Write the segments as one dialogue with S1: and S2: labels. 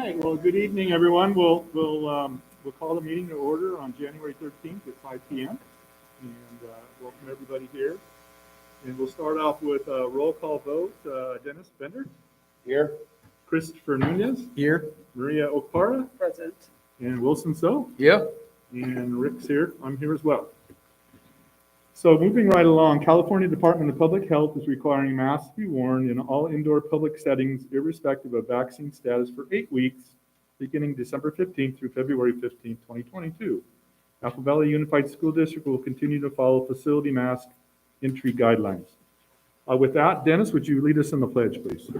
S1: right, well, good evening, everyone. We'll call the meeting to order on January 13th at 5 p.m. And welcome everybody here. And we'll start off with a roll call vote. Dennis Bender,
S2: Here.
S1: Christopher Nunez,
S2: Here.
S1: Maria Okpara,
S3: Present.
S1: and Wilson So.
S2: Yeah.
S1: And Rick's here. I'm here as well. So moving right along, California Department of Public Health is requiring masks to be worn in all indoor public settings, irrespective of vaccine status, for 8 weeks, beginning December 15th through February 15th, 2022. Apple Valley Unified School District will continue to follow facility mask entry guidelines. With that, Dennis, would you lead us in the pledge, please?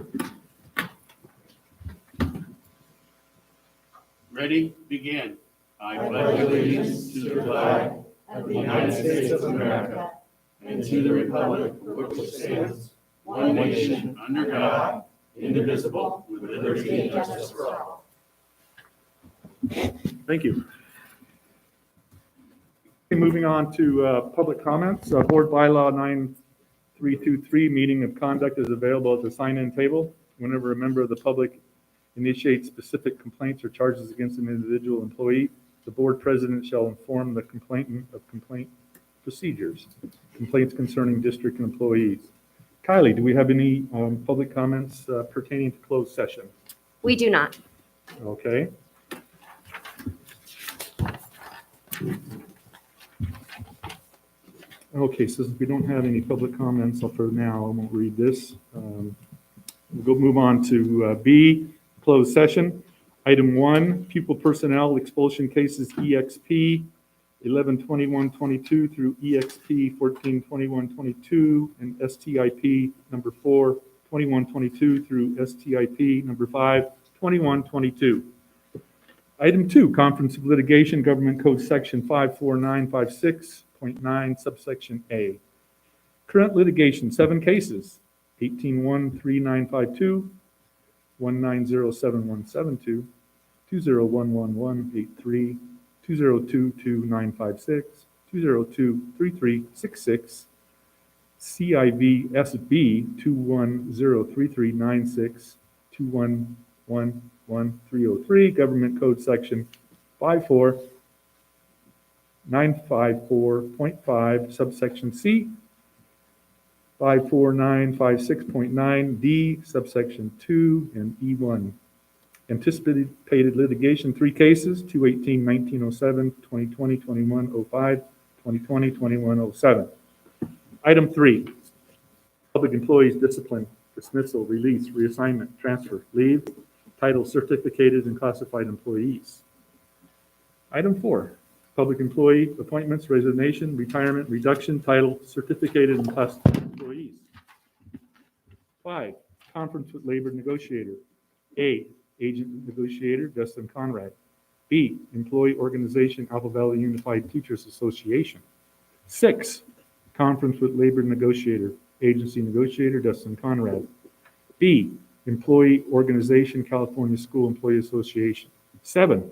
S4: Ready? Begin. I pledge allegiance to the flag of the United States of America and to the republic for which it stands, one nation, under God, indivisible, with liberty and justice for all.
S1: Thank you. Okay, moving on to public comments. Board Bylaw 9323, meeting of conduct is available at the sign-in table. Whenever a member of the public initiates specific complaints or charges against an individual employee, the board president shall inform the complainant of complaint procedures, complaints concerning district employees. Kylie, do we have any public comments pertaining to closed session?
S5: We do not.
S1: Okay. Okay, so since we don't have any public comments for now, I won't read this. We'll move on to B, closed session. Item 1, pupil personnel expulsion cases EXP 112122 through EXP 142122 and STIP number 4 2122 through STIP number 5 2122. Item 2, conference of litigation, Government Code Section 54956.9, subsection A. Current litigation, 7 cases, 18-13952, 1907172, 2011183, 2022956, 2023366, CIVSB 2103396, 211103, Government Code Section 54954.5, subsection C, 54956.9 D, subsection 2, and E1. Anticipated litigation, 3 cases, 218-1907, 2020-2105, 2020-2107. Item 3, public employees discipline, dismissal, release, reassignment, transfer, leave, title certificated and classified employees. Item 4, public employee appointments, resignation, retirement, reduction, title certificated and classified employees. 5, conference with labor negotiator. A, agent negotiator Justin Conrad. B, employee organization Apple Valley Unified Teachers Association. 6, conference with labor negotiator, agency negotiator Justin Conrad. B, employee organization California School Employee Association. 7,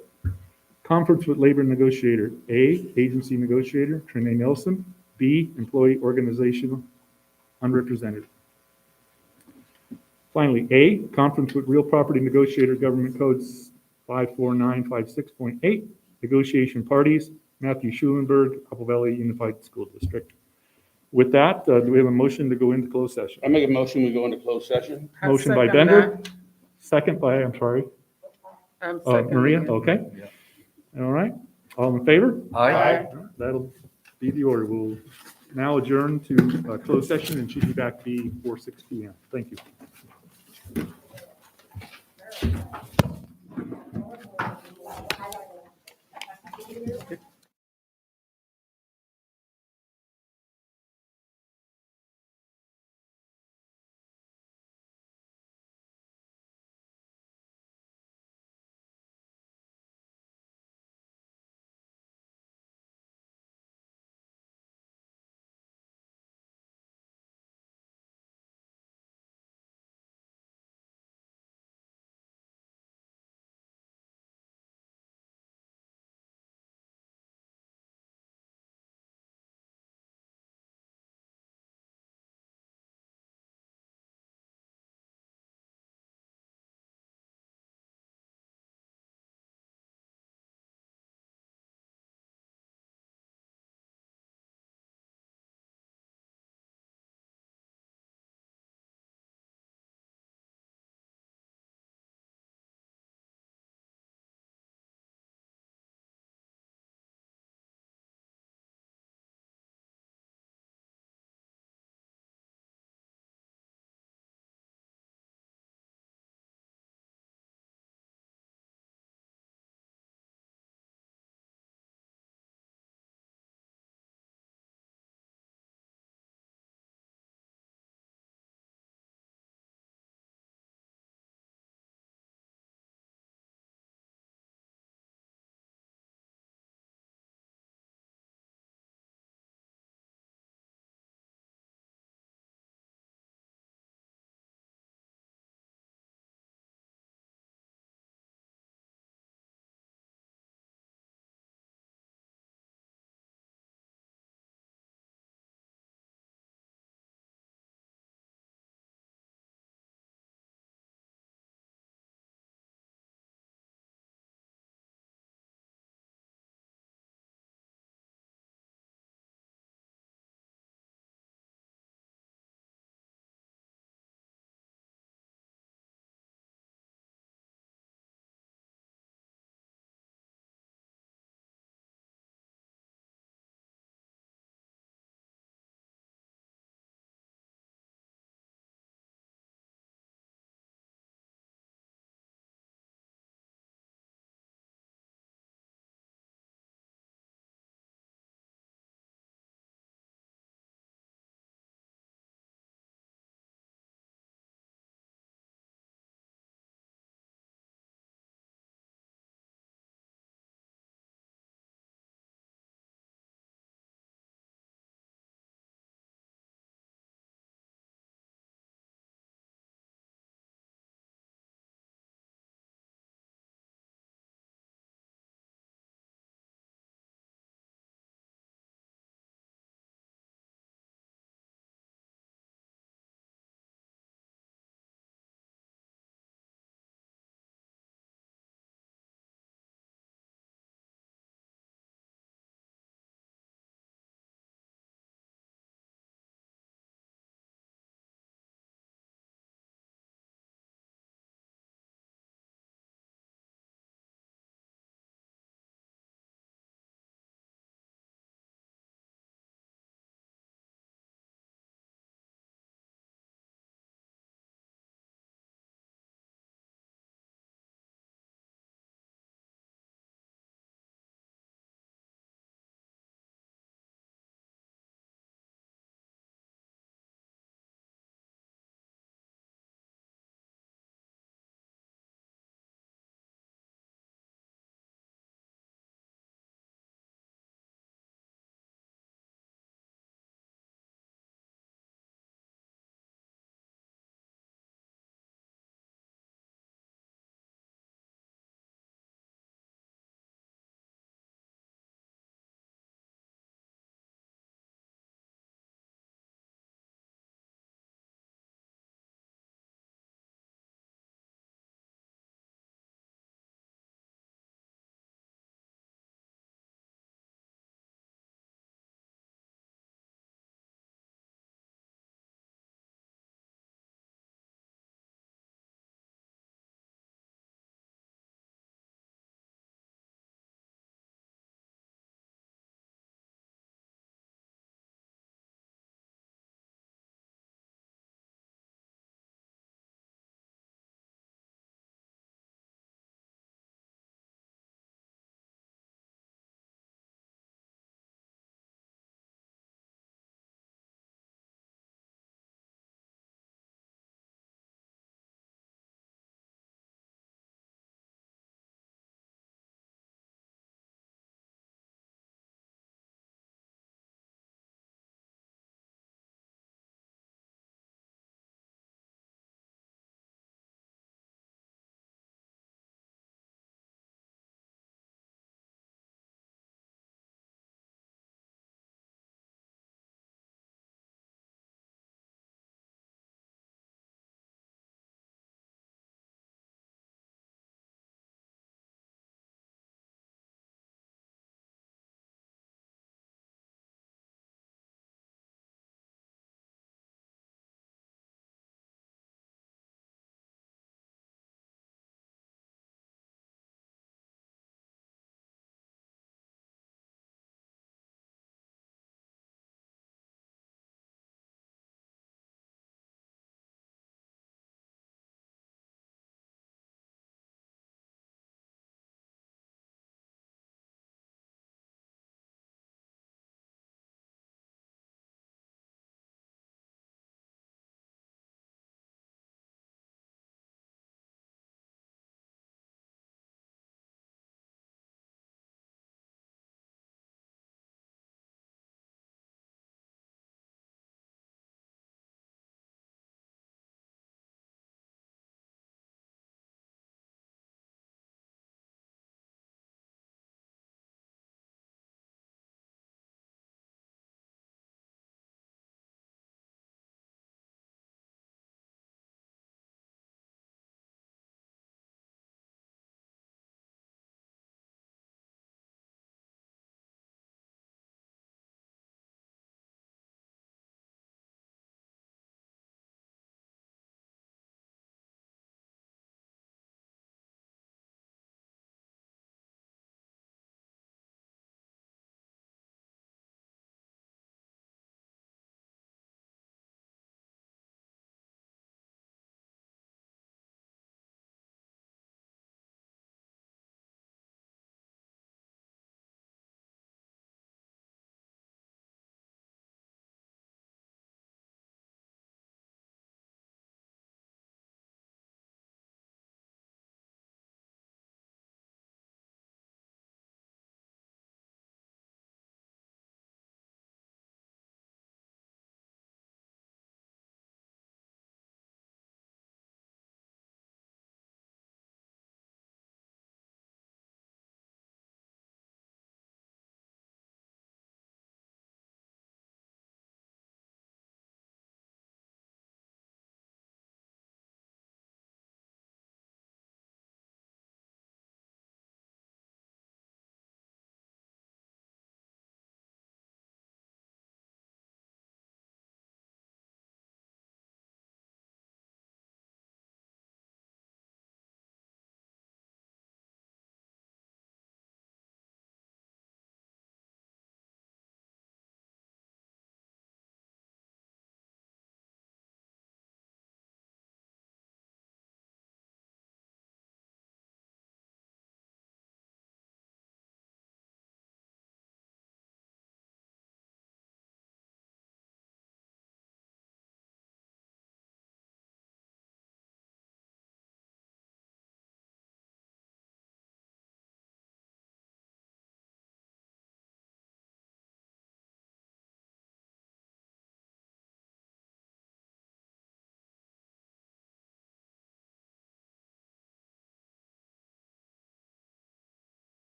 S1: conference with labor negotiator. A, agency negotiator Trinae Nelson. B, employee organization unrepresented. Finally, A, conference with real property negotiator, Government Codes 54956.8, negotiation parties, Matthew Schulenberg, Apple Valley Unified School District. With that, do we have a motion to go into closed session?
S2: I make a motion, we go into closed session.
S1: Motion by Bender, second by, I'm sorry, Maria, okay. All right, all in favor?
S2: Aye.
S1: That'll be the order. We'll now adjourn to closed session and should be back before 6 p.m. Thank you.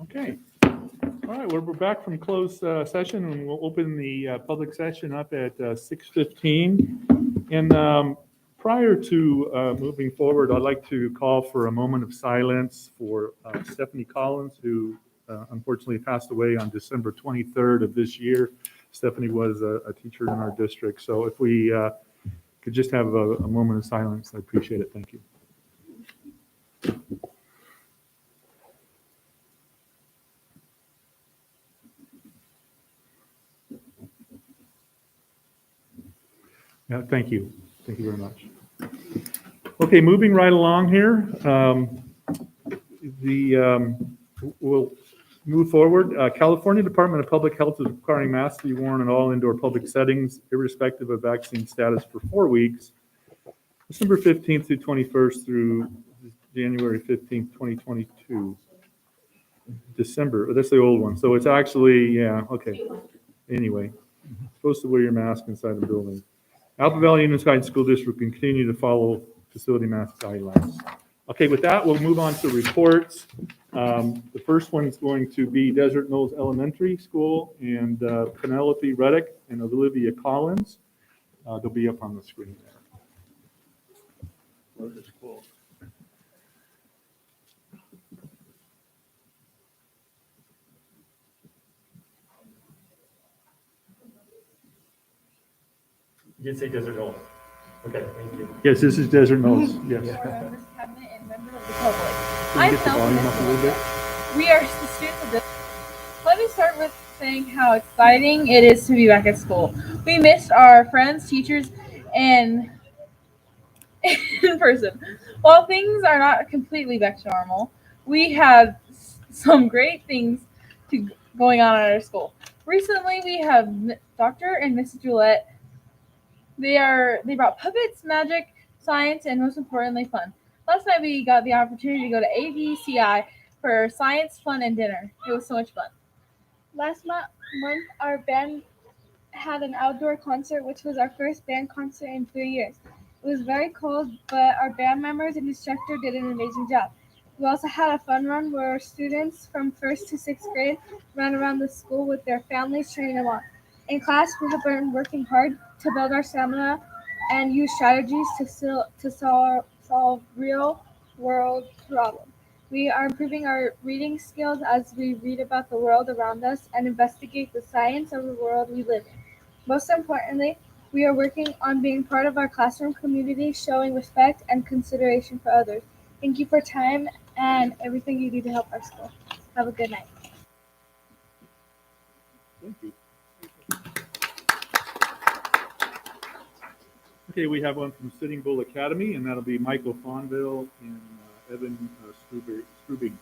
S1: Okay. All right, we're back from closed session, and we'll open the public session up at 6:15. And prior to moving forward, I'd like to call for a moment of silence for Stephanie Collins, who unfortunately passed away on December 23rd of this year. Stephanie was a teacher in our district, so if we could just have a moment of silence, I'd appreciate it. Thank you. Yeah, thank you. Thank you very much. Okay, moving right along here. We'll move forward. California Department of Public Health is requiring masks to be worn in all indoor public settings, irrespective of vaccine status, for 4 weeks, December 15th through 21st through January 15th, 2022. December, that's the old one. So it's actually, yeah, okay. Anyway, supposed to wear your mask inside the building. Alpha Valley Unified School District will continue to follow facility mask guidelines. Okay, with that, we'll move on to reports. The first one is going to be Desert Knolls Elementary School, and Penelope Reddick and Olivia Collins. They'll be up on the screen there. Where's the school?
S3: You did say Desert Knolls. Okay, thank you.
S1: Yes, this is Desert Knolls, yes.
S5: Board members, cabinet, and member of the public.
S1: Can you
S5: I'm
S1: get the volume up a little bit?
S5: We are the students of this. Let me start with saying how exciting it is to be back at school. We missed our friends, teachers, and in person. While things are not completely back to normal, we have some great things going on at our school. Recently, we have Dr. and Mrs. Gillette. They brought puppets, magic, science, and most importantly, fun. Last night we got the opportunity to go to AVUSD for science, fun, and dinner. It was so much fun.
S6: Last month, our band had an outdoor concert, which was our first band concert in 3 years. It was very cold, but our band members and instructor did an amazing job. We also had a fun run where students from 1st to 6th grade ran around the school with their families cheering them on. In class, we have been working hard to build our stamina and use strategies to solve real-world problems. We are improving our reading skills as we read about the world around us and investigate the science of the world we live in. Most importantly, we are working on being part of our classroom community, showing respect and consideration for others. Thank you for time and everything you do to help our school. Have a good night.
S1: Thank you. Okay, we have one from Sitting Bull Academy, and that'll be Michael Fonville and Evan Strubing.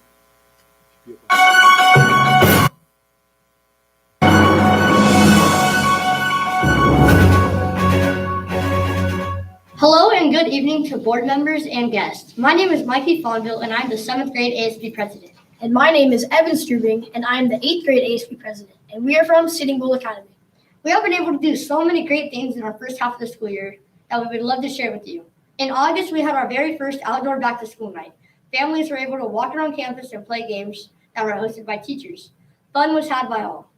S7: Hello and good evening to board members and guests. My name is Mikey Fonville, and I'm the 7th grade ASB president.
S8: And my name is Evan Strubing, and I'm the 8th grade ASB president, and we are from Sitting Bull Academy.
S7: We have been able to do so many great things in our first half of the school year that we would love to share with you. In August, we had our very first outdoor back-to-school night. Families were able to walk around campus and play games that were hosted by teachers. Fun was had by all.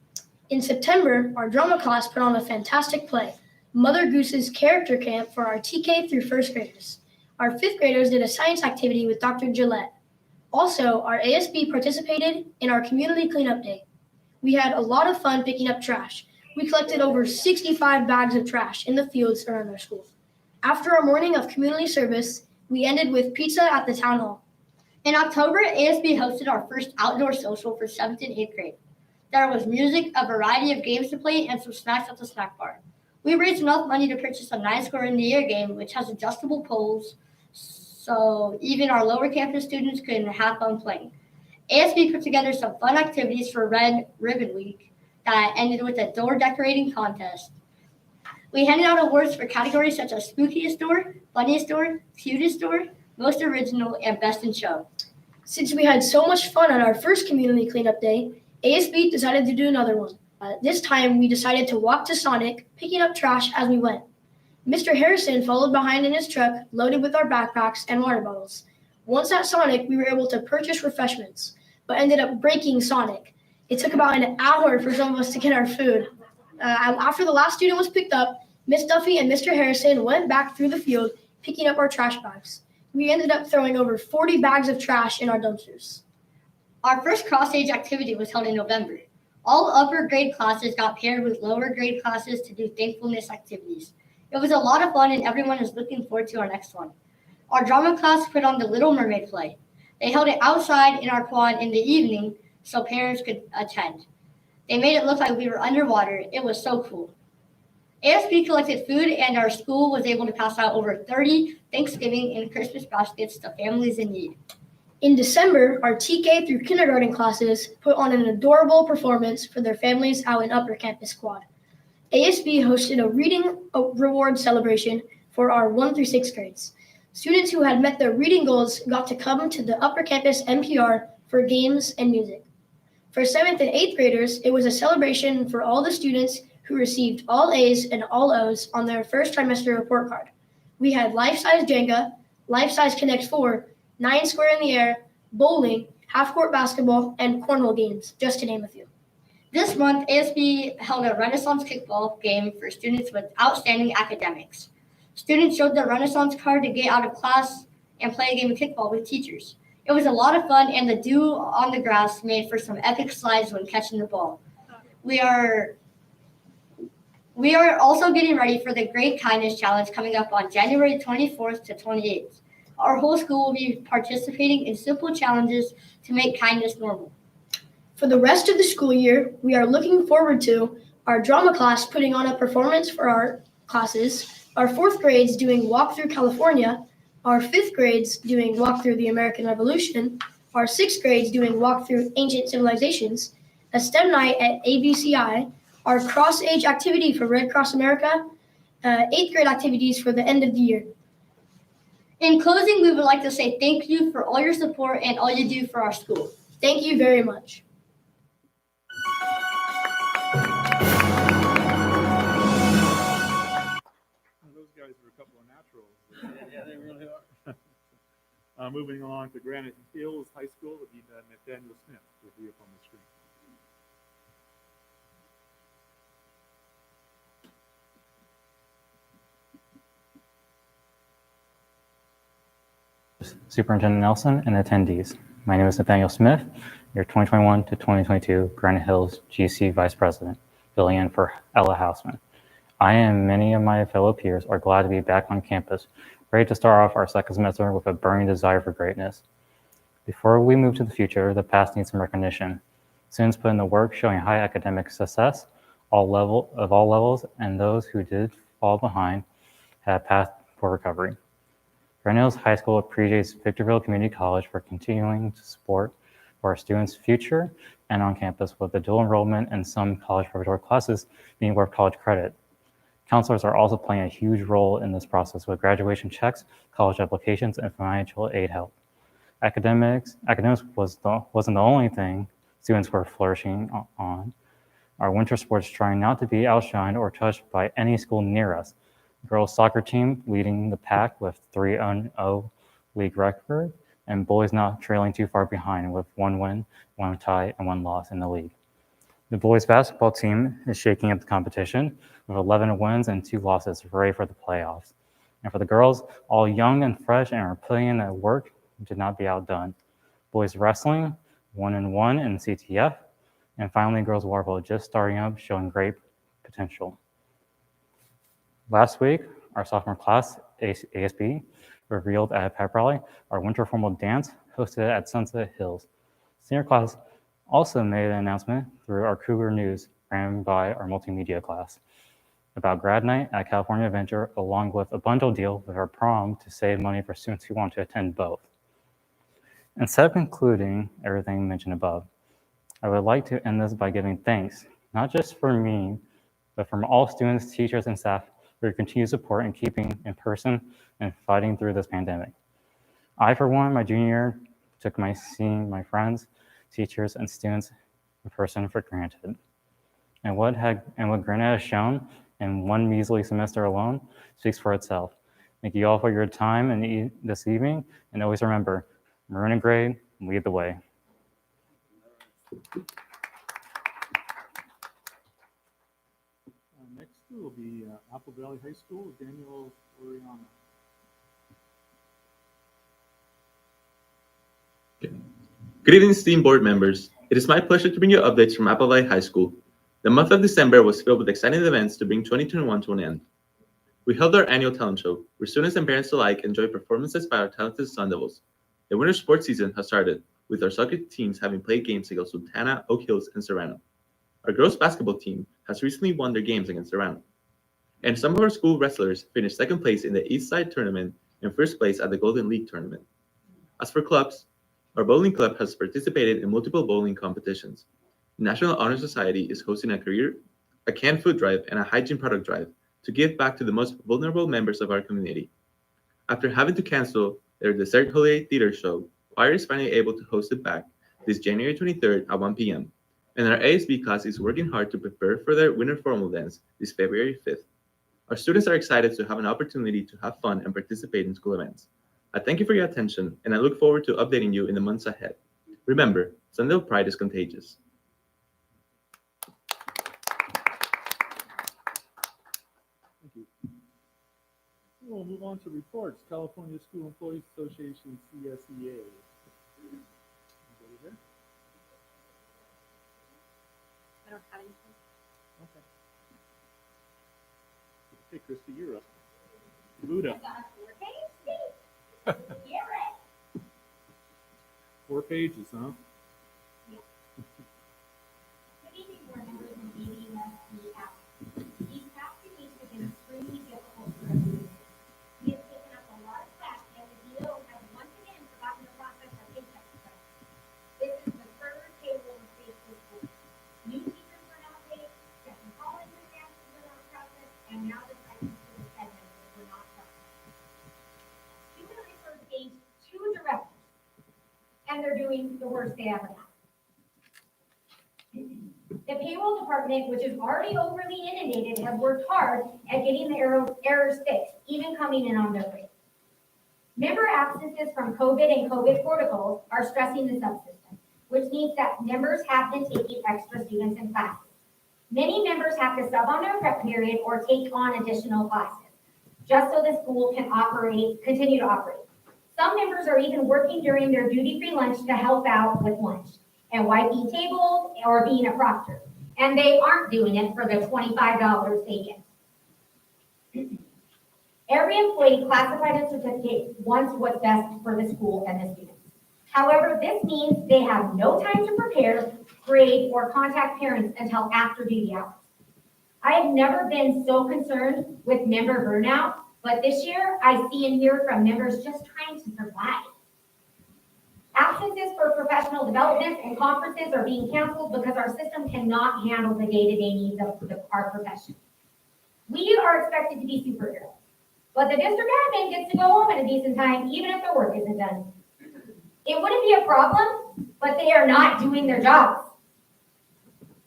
S8: In September, our drama class put on a fantastic play, Mother Goose's Character Camp, for our TK through 1st graders. Our 5th graders did a science activity with Dr. Gillette. Also, our ASB participated in our community cleanup day. We had a lot of fun picking up trash. We collected over 65 bags of trash in the fields around our school. After a morning of community service, we ended with pizza at the town hall.
S7: In October, ASB hosted our first outdoor social for 7th and 8th grade. There was music, a variety of games to play, and some snacks at the snack bar. We raised enough money to purchase a nice square in the air game, which has adjustable poles, so even our lower campus students could have fun playing. ASB put together some fun activities for Red Ribbon Week that ended with a door decorating contest. We handed out awards for categories such as Spookiest Door, Funniest Door, Cutest Door, Most Original, and Best in Show.
S8: Since we had so much fun on our first community cleanup day, ASB decided to do another one. This time, we decided to walk to Sonic, picking up trash as we went. Mr. Harrison followed behind in his truck, loaded with our backpacks and water bottles. Once at Sonic, we were able to purchase refreshments. but ended up breaking Sonic. It took about an hour for some of us to get our food. After the last student was picked up, Miss Duffy and Mr. Harrison went back through the field picking up our trash bags. We ended up throwing over 40 bags of trash in our dumpsters.
S7: Our first cross-age activity was held in November. All upper grade classes got paired with lower grade classes to do thankfulness activities. It was a lot of fun and everyone is looking forward to our next one. Our drama class put on the Little Mermaid play. They held it outside in our quad in the evening so parents could attend. They made it look like we were underwater. It was so cool. ASB collected food and our school was able to pass out over 30 Thanksgiving and Christmas baskets to families in need.
S8: In December, our TK through kindergarten classes put on an adorable performance for their families out in Upper Campus Quad. ASB hosted a reading reward celebration for our 1 through 6th grades. Students who had met their reading goals got to come to the Upper Campus NPR for games and music. For 7th and 8th graders, it was a celebration for all the students who received all A's and all O's on their first trimester report card. We had life-size Jenga, life-size Connect 4, 9 square in the air, bowling, half-court basketball, and cornhole games, just to name a few.
S7: This month, ASB held a Renaissance kickball game for students with outstanding academics. Students showed their Renaissance card to get out of class and play a game of kickball with teachers. It was a lot of fun, and the dew on the grass made for some epic slides when catching the ball. We are also getting ready for the Great Kindness Challenge coming up on January 24th to 28th. Our whole school will be participating in simple challenges to make kindness normal.
S8: For the rest of the school year, we are looking forward to our drama class putting on a performance for our classes, our 4th grades doing Walk Through California, our 5th grades doing Walk Through the American Revolution, our 6th grades doing Walk Through Ancient Civilizations, a STEM night at AVCI, our cross-age activity for Red Cross America, 8th grade activities for the end of the year.
S7: In closing, we would like to say thank you for all your support and all you do for our school.
S8: Thank you very much.
S1: Those guys are a couple of naturals.
S2: Yeah, they really are.
S1: Moving on to Granite Hills High School, it'll be Nathaniel Smith will be up on the screen.
S9: Superintendent Nelson and attendees. My name is Nathaniel Smith, your 2021 to 2022 Granite Hills GC Vice President, filling in for Ella Hausman. I and many of my fellow peers are glad to be back on campus, ready to start off our second semester with a burning desire for greatness. Before we move to the future, the past needs some recognition. Students put in the work showing high academic success all levels, and those who did fall behind had a path for recovery. Granite Hills High School appreciates Victorville Community College for continuing to support for our students' future and on campus with the dual enrollment and some college preparatory classes being worth college credit. Counselors are also playing a huge role in this process with graduation checks, college applications, and financial aid help. Academics wasn't the only thing students were flourishing on. Our winter sports trying not to be outshined or touched by any school near us. Girls soccer team leading the pack with 3-0 league record, and boys not trailing too far behind with 1 win, 1 tie, and 1 loss in the league. The boys basketball team is shaking up the competition with 11 wins and 2 losses, ready for the playoffs. And for the girls, all young and fresh and are putting in the work to not be outdone. Boys wrestling, 1-1 in CTF, and finally girls water polo just starting up, showing great potential. Last week, our sophomore class, ASB, revealed at a pep rally our winter formal dance hosted at Sunset Hills. Senior class also made an announcement through our Cougar News ran by our multimedia class about grad night at California Adventure, along with a bundle deal with our prom to save money for students who want to attend both. Instead of concluding everything mentioned above, I would like to end this by giving thanks, not just for me, but from all students, teachers, and staff for your continued support in keeping in person and fighting through this pandemic. I, for one, my junior year, took seeing my friends, teachers, and students in person for granted. And what Granite has shown in one measly semester alone speaks for itself. Thank you all for your time this evening, and always remember, maroon and gray, lead the way.
S1: Next will be Apple Valley High School, Daniel Oriana.
S10: Good evening, esteemed board members. It is my pleasure to bring you updates from Apple Valley High School. The month of December was filled with exciting events to bring 2021 to an end. We held our annual talent show, where students and parents alike enjoyed performances by our talented Sun Devils. The winter sports season has started, with our soccer teams having played games against Sultana, Oak Hills, and Serrano. Our girls basketball team has recently won their games against Serrano. And some of our school wrestlers finished second place in the East Side Tournament and first place at the Golden League Tournament. As for clubs, our bowling club has participated in multiple bowling competitions. The National Honor Society is hosting a canned food drive, and a hygiene product drive to give back to the most vulnerable members of our community. After having to cancel their dessert holiday theater show, choir is finally able to host it back this January 23rd at 1 p.m. And our ASB class is working hard to prepare for their winter formal dance this February 5th. Our students are excited to have an opportunity to have fun and participate in school events. I thank you for your attention, and I look forward to updating you in the months ahead. Remember, Sundale pride is contagious.
S1: Thank you. We'll move on to reports. California School Employees Association, CSEA. Anybody there?
S11: I don't have anything.
S1: Okay, Christy, you're up. Buddha. 4 pages, huh?
S11: Good evening, board members and AVUSD app. These past 2 weeks have been extremely difficult for us. We have taken up a lot of slack, and the DO has once again forgotten to process our paycheck requests. This is the third payroll mistake this week. New teachers were not paid, second college advances were not processed, and now the stipends for the segments were not processed. Human resource engaged 2 directors, and they're doing the worst they ever have. The payroll department, which is already overly inundated, has worked hard at getting the errors fixed, even coming in on their break. Member absences from COVID and COVID protocols are stressing the subsystem, which means that members have been taking extra students in classes. Many members have to sub on their prep period or take on additional classes, just so the school can continue to operate. Some members are even working during their duty-free lunch to help out with lunch and wiping tables or being a proctor. And they aren't doing it for the $25 they get. Every employee classified in certificate wants what's best for the school and the students. However, this means they have no time to prepare, grade, or contact parents until after duty hours. I have never been so concerned with member burnout, but this year I see and hear from members just trying to survive. Absences for professional developments and conferences are being canceled because our system cannot handle the day-to-day needs of our profession. We are expected to be superheroes, but the district admin gets to go home at a decent time, even if their work isn't done. It wouldn't be a problem, but they are not doing their jobs.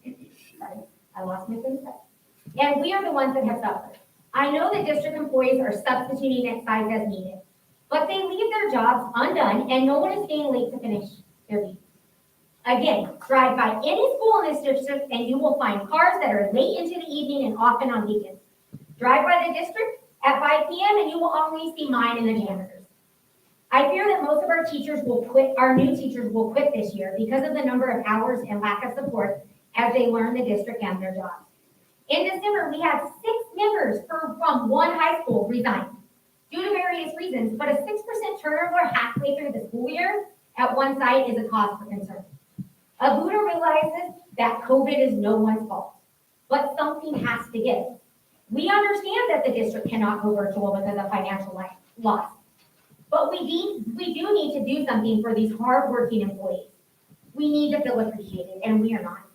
S11: Sorry, I lost my thing. And we are the ones that have suffered. I know that district employees are substituting at sites as needed, but they leave their jobs undone and no one is staying late to finish their week. Again, drive by any school in this district and you will find cars that are late into the evening and often on weekends. Drive by the district at 5 p.m. and you will always see mine and the janitors. I fear that most of our teachers will quit, our new teachers will quit this year because of the number of hours and lack of support as they learn the district and their jobs. In December, we had 6 members from one high school resign due to various reasons, but a 6% turnover halfway through the school year at one site is a cause for concern. AVUSD realizes that COVID is no one's fault, but something has to give. We understand that the district cannot go virtual because of financial loss, but we do need to do something for these hardworking employees. We need to feel appreciated, and we are not.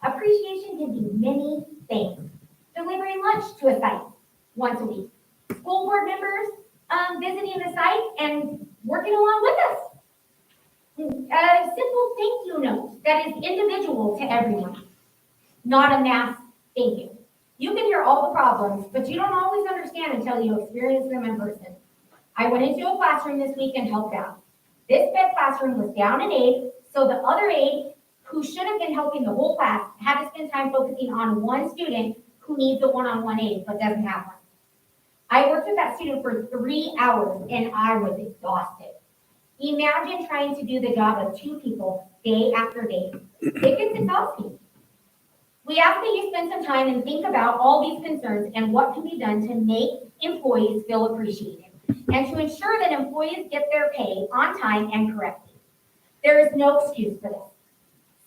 S11: Appreciation can be many things. Delivering lunch to a site once a week. School board members visiting the site and working along with us. A simple thank you note that is individual to everyone, not a mass thank you. You can hear all the problems, but you don't always understand until you experience them in person. I went into a classroom this week and helped out. This sped classroom was down an aide, so the other aide who should have been helping the whole class had to spend time focusing on one student who needs a one-on-one aid but doesn't have one. I worked with that student for 3 hours and I was exhausted. Imagine trying to do the job of 2 people day after day. It gets exhausting. We ask that you spend some time and think about all these concerns and what can be done to make employees feel appreciated and to ensure that employees get their pay on time and correctly. There is no excuse for this.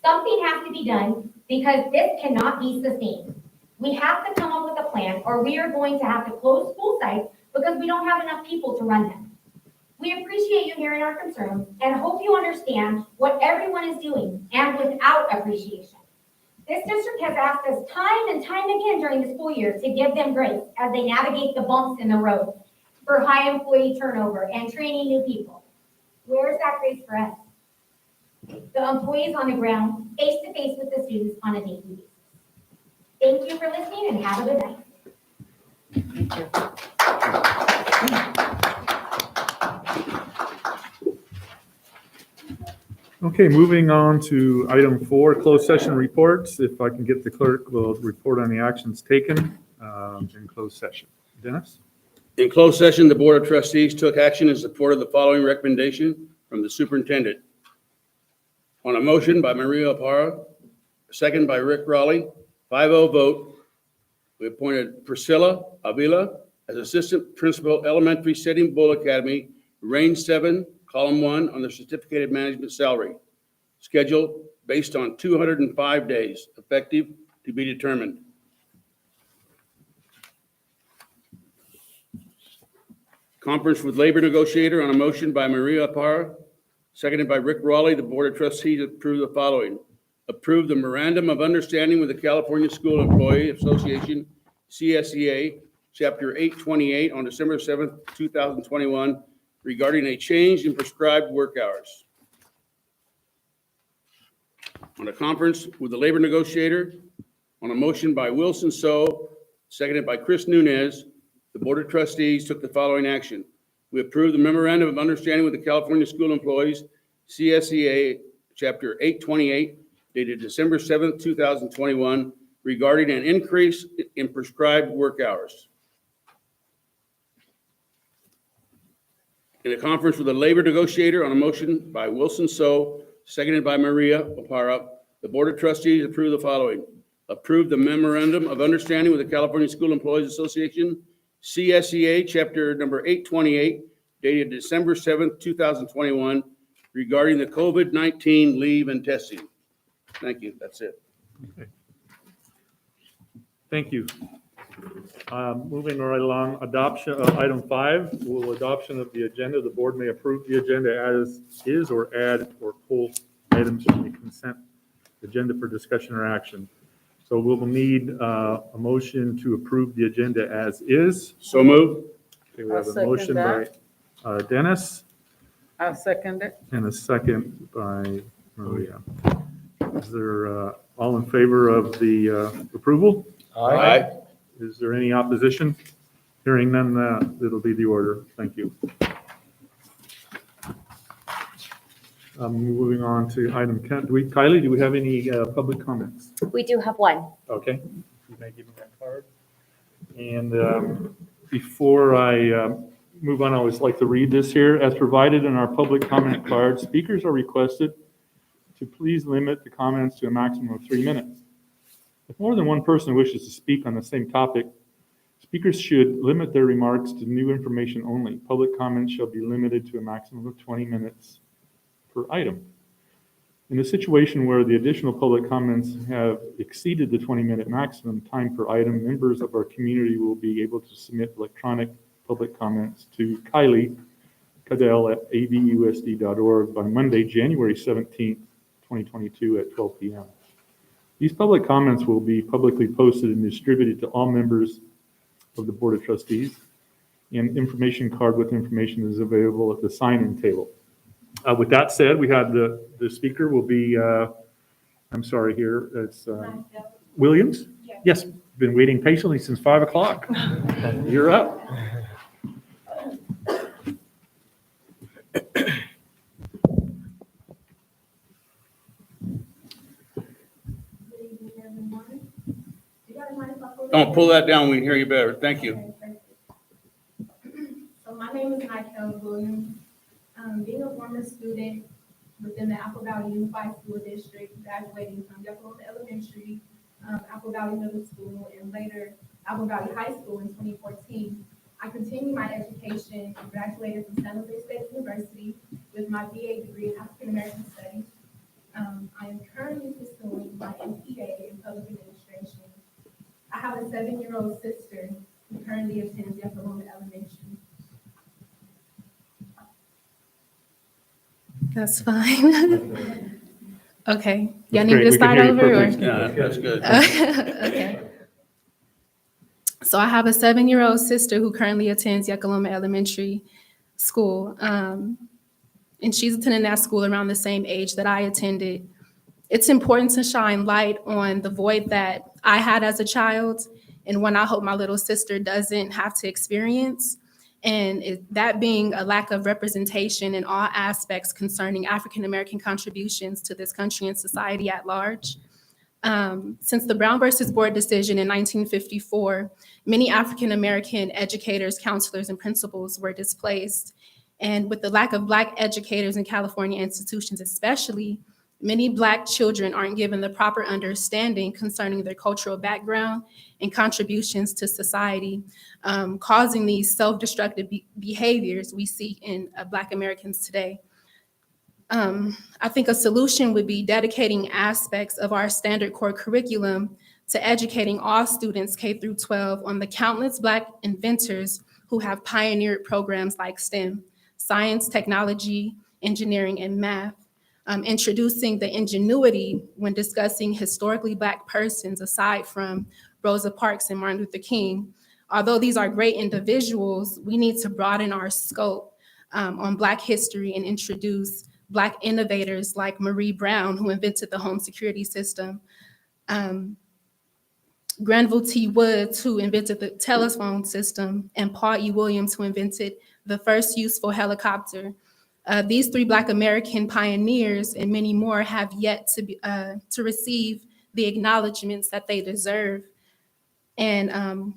S11: Something has to be done because this cannot be sustained. We have to come up with a plan or we are going to have to close school sites because we don't have enough people to run them. We appreciate you hearing our concerns and hope you understand what everyone is doing and without appreciation. This district has asked us time and time again during the school year to give them grace as they navigate the bumps in the road for high employee turnover and training new people. Where is that grace for us? The employees on the ground, face to face with the students on a daily basis. Thank you for listening and have a good night.
S1: Okay, moving on to item 4, closed session reports. If I can get the clerk, will report on the actions taken in closed session. Dennis?
S4: In closed session, the Board of Trustees took action in support of the following recommendation from the superintendent. On a motion by Maria Apara, second by Rick Raleigh, 5-0 vote, we appointed Priscilla Avila as Assistant Principal, Elementary Sitting Bull Academy, range 7, column 1 on the certificated management salary, scheduled based on 205 days, effective to be determined. Conference with labor negotiator on a motion by Maria Apara, seconded by Rick Raleigh, the Board of Trustees approved the following. Approve the memorandum of understanding with the California School Employee Association, CSEA, Chapter 828 on December 7th, 2021, regarding a change in prescribed work hours. On a conference with the labor negotiator, on a motion by Wilson So, seconded by Chris Nunez, the Board of Trustees took the following action. We approve the memorandum of understanding with the California School Employees, CSEA, Chapter 828, dated December 7th, 2021, regarding an increase in prescribed work hours. In a conference with the labor negotiator on a motion by Wilson So, seconded by Maria Apara, the Board of Trustees approved the following. Approve the memorandum of understanding with the California School Employees Association, CSEA, chapter number 828, dated December 7th, 2021, regarding the COVID-19 leave and testing. Thank you. That's it.
S1: Okay. Thank you. Moving right along, adoption, item 5, adoption of the agenda. The board may approve the agenda as is or add or pull items from the consent agenda for discussion or action. So we'll need a motion to approve the agenda as is.
S4: So moved.
S1: Okay, we have a motion by Dennis
S2: I'll second it.
S1: and a second by Maria. Is there all in favor of the approval?
S4: Aye.
S1: Is there any opposition? Hearing none, that'll be the order. Thank you. Moving on to item 10. Kylie, do we have any public comments?
S12: We do have one.
S1: Okay. You may give me that card. And before I move on, I always like to read this here. As provided in our public comment card, speakers are requested to please limit the comments to a maximum of 3 minutes. If more than one person wishes to speak on the same topic, speakers should limit their remarks to new information only. Public comments shall be limited to a maximum of 20 minutes per item. In a situation where the additional public comments have exceeded the 20-minute maximum time per item, members of our community will be able to submit electronic public comments to Kylie Cadell at avusd.org by Monday, January 17th, 2022 at 12 p.m. These public comments will be publicly posted and distributed to all members of the Board of Trustees. An information card with information is available at the sign-in table. With that said, we have the speaker will be, I'm sorry here, it's Williams? Yes, been waiting patiently since 5 o'clock. You're up.
S4: pull that down, we can hear you better. Thank you.
S12: So my name is Michael Williams. Being a former student within the Apple Valley Unified School District, graduating from Yucca Elementary, Apple Valley Middle School, and later Apple Valley High School in 2014, I continued my education and graduated from San Jose State University with my BA degree in African American Studies. I am currently pursuing my MPA in Public Administration. I have a 7-year-old sister who currently attends Yucca Elementary.
S13: That's fine. Okay. Y'all
S1: That's
S13: need me
S1: great.
S13: to
S1: We can
S13: start
S1: hear you
S13: over? Or?
S1: perfectly.
S4: Yeah, that's good.
S13: Okay. So I have a 7-year-old sister who currently attends Yucca Elementary School. And she's attending that school around the same age that I attended. It's important to shine light on the void that I had as a child and one I hope my little sister doesn't have to experience. And that being a lack of representation in all aspects concerning African-American contributions to this country and society at large. Since the Brown versus Board decision in 1954, many African-American educators, counselors, and principals were displaced. And with the lack of Black educators in California institutions especially, many Black children aren't given the proper understanding concerning their cultural background and contributions to society, causing these self-destructive behaviors we see in Black Americans today. I think a solution would be dedicating aspects of our standard core curriculum to educating all students K through 12 on the countless Black inventors who have pioneered programs like STEM, science, technology, engineering, and math. Introducing the ingenuity when discussing historically Black persons aside from Rosa Parks and Martin Luther King. Although these are great individuals, we need to broaden our scope on Black history and introduce Black innovators like Marie Brown, who invented the home security system, Granville T. Woods, who invented the telephone system, and Paul E. Williams, who invented the first useful helicopter. These 3 Black American pioneers and many more have yet to receive the acknowledgements that they deserve. And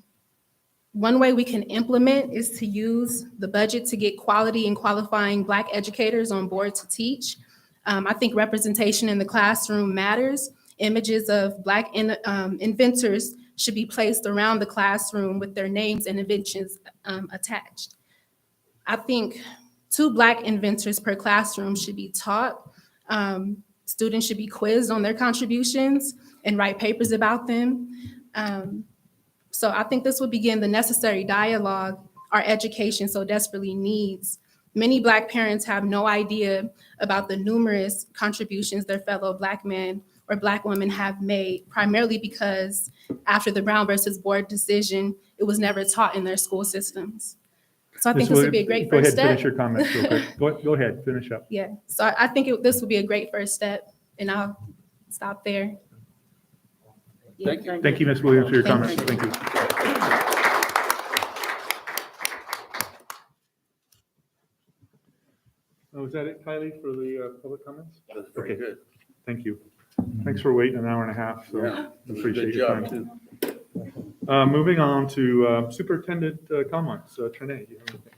S13: one way we can implement is to use the budget to get quality and qualifying Black educators on board to teach. I think representation in the classroom matters. Images of Black inventors should be placed around the classroom with their names and inventions attached. I think 2 Black inventors per classroom should be taught. Students should be quizzed on their contributions and write papers about them. So I think this will begin the necessary dialogue our education so desperately needs. Many Black parents have no idea about the numerous contributions their fellow Black men or Black women have made, primarily because after the Brown versus Board decision, it was never taught in their school systems. So I think this would be a great first step.
S1: Go ahead, finish your comments real quick. Go ahead, finish up.
S13: Yeah, so I think this would be a great first step, and I'll stop there.
S4: Thank you.
S1: Thank you, Ms. Williams, for your
S13: Thank
S1: comments.
S13: you.
S1: Thank you. Oh, is that it, Kylie, for the public comments?
S4: That's very good.
S1: Thank you. Thanks for waiting an hour and a half. So
S4: Yeah,
S1: appreciate
S4: good
S1: your
S4: job,
S1: time.
S4: too.
S1: Moving on to superintendent comments. Trinae, do you have anything?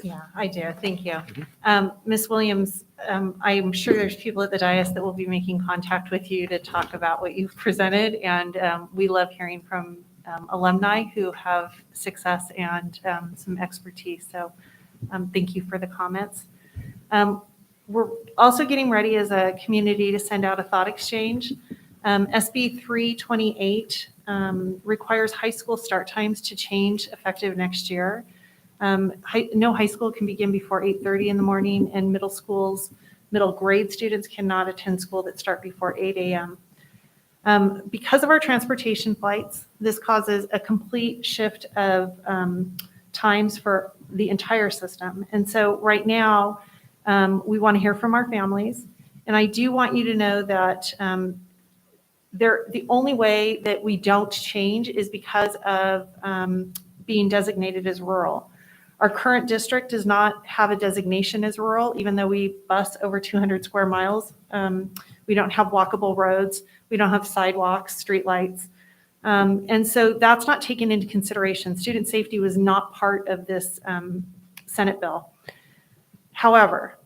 S14: Yeah, I do. Thank you. Ms. Williams, I'm sure there's people at the dais that will be making contact with you to talk about what you've presented. And we love hearing from alumni who have success and some expertise. So thank you for the comments. We're also getting ready as a community to send out a thought exchange. SB 328 requires high school start times to change effective next year. No high school can begin before 8:30 in the morning, and middle grade students cannot attend school that start before 8 a.m. Because of our transportation flights, this causes a complete shift of times for the entire system. And so right now, we want to hear from our families. And I do want you to know that the only way that we don't change is because of being designated as rural. Our current district does not have a designation as rural, even though we bus over 200 square miles. We don't have walkable roads. We don't have sidewalks, streetlights. And so that's not taken into consideration. Student safety was not part of this Senate bill. However,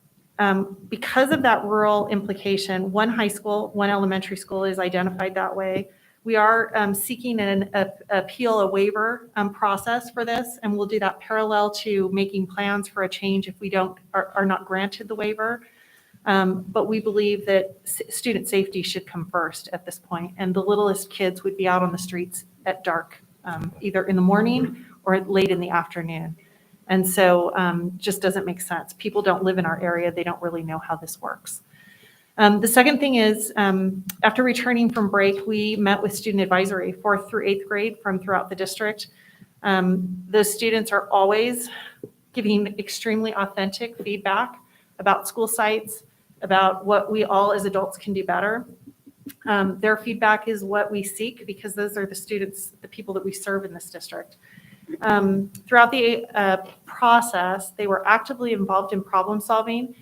S14: because of that rural implication, one high school, one elementary school is identified that way. We are seeking an appeal, a waiver process for this, and we'll do that parallel to making plans for a change if we are not granted the waiver. But we believe that student safety should come first at this point, and the littlest kids would be out on the streets at dark, either in the morning or late in the afternoon. And so just doesn't make sense. People don't live in our area. They don't really know how this works. The second thing is, after returning from break, we met with student advisory, 4th through 8th grade from throughout the district. Those students are always giving extremely authentic feedback about school sites, about what we all as adults can do better. Their feedback is what we seek because those are the students, the people that we serve in this district. Throughout the process, they were actively involved in problem solving,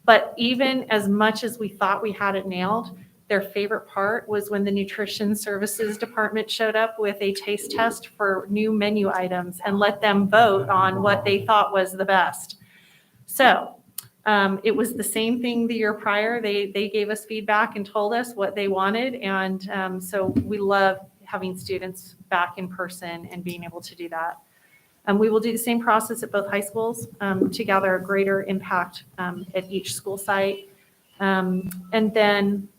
S14: but even as much as we thought we had it nailed, their favorite part was when the nutrition services department showed up with a taste test for new menu items and let them vote on what they thought was the best. So it was the same thing the year prior. They gave us feedback and told us what they wanted. And so we love having students back in person and being able to do that. We will do the same process at both high schools to gather a greater impact at each school site. And then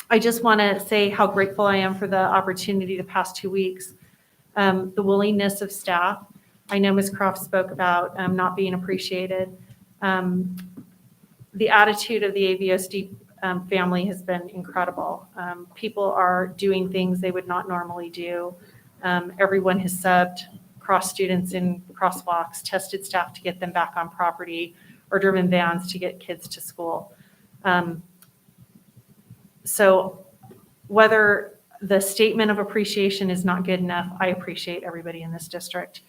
S14: I just want to say how grateful I am for the opportunity the past 2 weeks, the willingness of staff. I know Ms. Croft spoke about not being appreciated. The attitude of the AVUSD family has been incredible. People are doing things they would not normally do. Everyone has subbed, crossed students in crosswalks, tested staff to get them back on property, or driven vans to get kids to school. So whether the statement of appreciation is not good enough, I appreciate everybody in this district.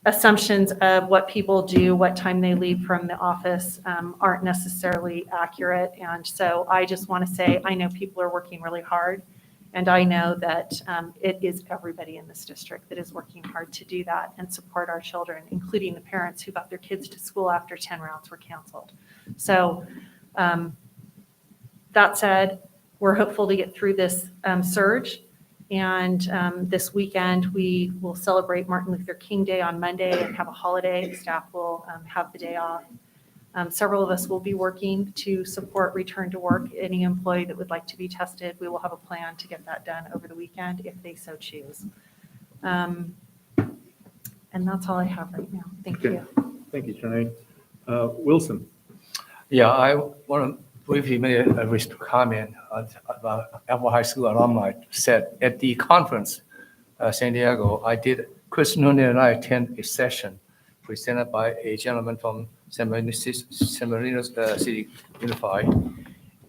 S14: Assumptions of what people do, what time they leave from the office aren't necessarily accurate. And so I just want to say, I know people are working really hard, and I know that it is everybody in this district that is working hard to do that and support our children, including the parents who got their kids to school after 10 rounds were canceled. So that said, we're hopeful to get through this surge. And this weekend, we will celebrate Martin Luther King Day on Monday and have a holiday. Staff will have the day off. Several of us will be working to support return to work. Any employee that would like to be tested, we will have a plan to get that done over the weekend if they so choose. And that's all I have right now. Thank you.
S1: Thank you, Janae. Wilson.
S15: Yeah, I want to briefly make a comment about Apple High School alumni said at the conference, San Diego, Chris Noonan and I attend a session presented by a gentleman from San Bernardino City Unified.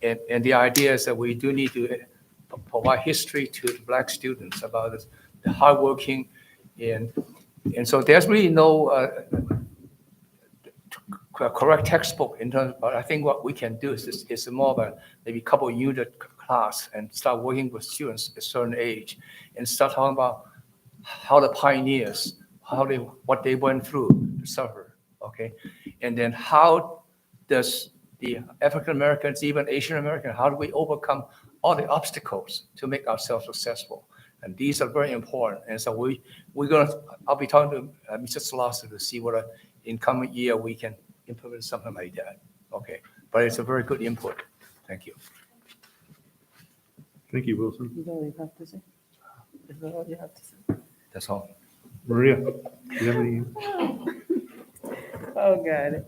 S15: And the idea is that we do need to provide history to the Black students about the hardworking. And so there's really no correct textbook in terms, but I think what we can do is more of a maybe couple unit class and start working with students at a certain age and start talking about how the pioneers, what they went through to suffer, okay? And then how does the African Americans, even Asian Americans, how do we overcome all the obstacles to make ourselves successful? And these are very important. And so I'll be talking to Mr. Slauson to see what in coming year we can implement something like that. Okay, but it's a very good input. Thank you.
S1: Thank you, Wilson.
S2: Is that all you have to say? Is that all you have to say?
S15: That's all.
S1: Maria, do you have any?
S2: Oh, God.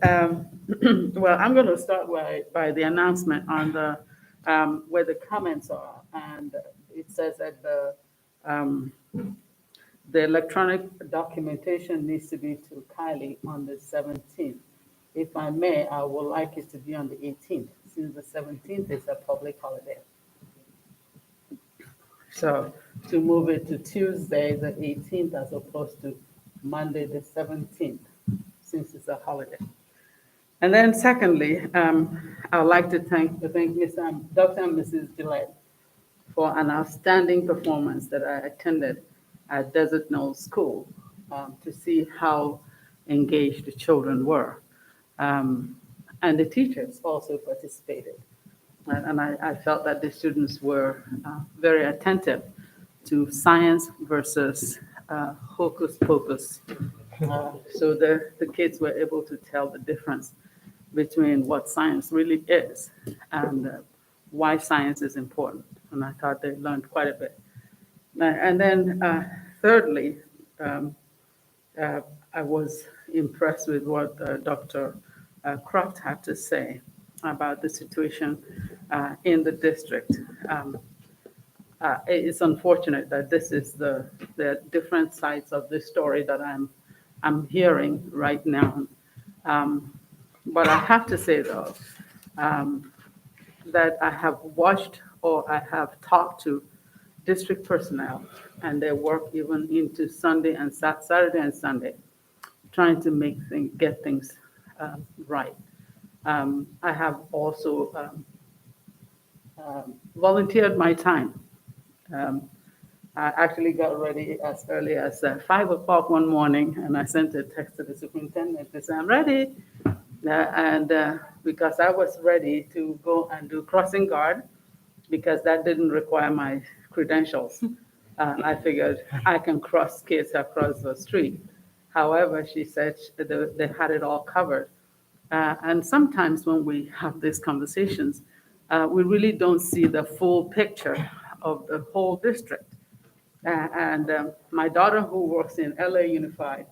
S2: Well, I'm going to start by the announcement on the where the comments are. And it says that the electronic documentation needs to be to Kylie on the 17th. If I may, I would like it to be on the 18th, since the 17th is a public holiday. So to move it to Tuesday, the 18th, as opposed to Monday, the 17th, since it's a holiday. And then secondly, I'd like to thank Dr. and Mrs. Gillette for an outstanding performance that I attended at Desert Knolls School to see how engaged the children were. And the teachers also participated. And I felt that the students were very attentive to science versus hocus pocus. So the kids were able to tell the difference between what science really is and why science is important. And I thought they learned quite a bit. And then thirdly, I was impressed with what Dr. Croft had to say about the situation in the district. It's unfortunate that this is the different sides of the story that I'm hearing right now. But I have to say, though, that I have watched or I have talked to district personnel, and they work even into Sunday and Saturday and Sunday, trying to get things right. I have also volunteered my time. I actually got ready as early as 5 o'clock one morning, and I sent a text to the superintendent to say, I'm ready. Because I was ready to go and do crossing guard, because that didn't require my credentials. I figured I can cross kids across the street. However, she said they had it all covered. And sometimes when we have these conversations, we really don't see the full picture of the whole district. My daughter, who works in LA Unified,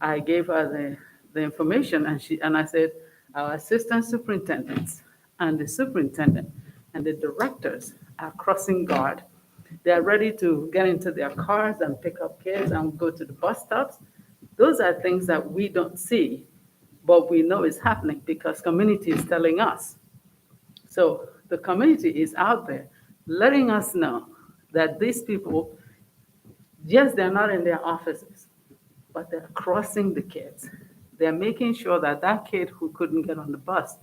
S2: I gave her the information, and I said, our assistant superintendents and the superintendent and the directors are crossing guard. They're ready to get into their cars and pick up kids and go to the bus stops. Those are things that we don't see, but we know is happening because community is telling us. So the community is out there letting us know that these people, yes, they're not in their offices, but they're crossing the kids. They're making sure that that kid who couldn't get on the bus,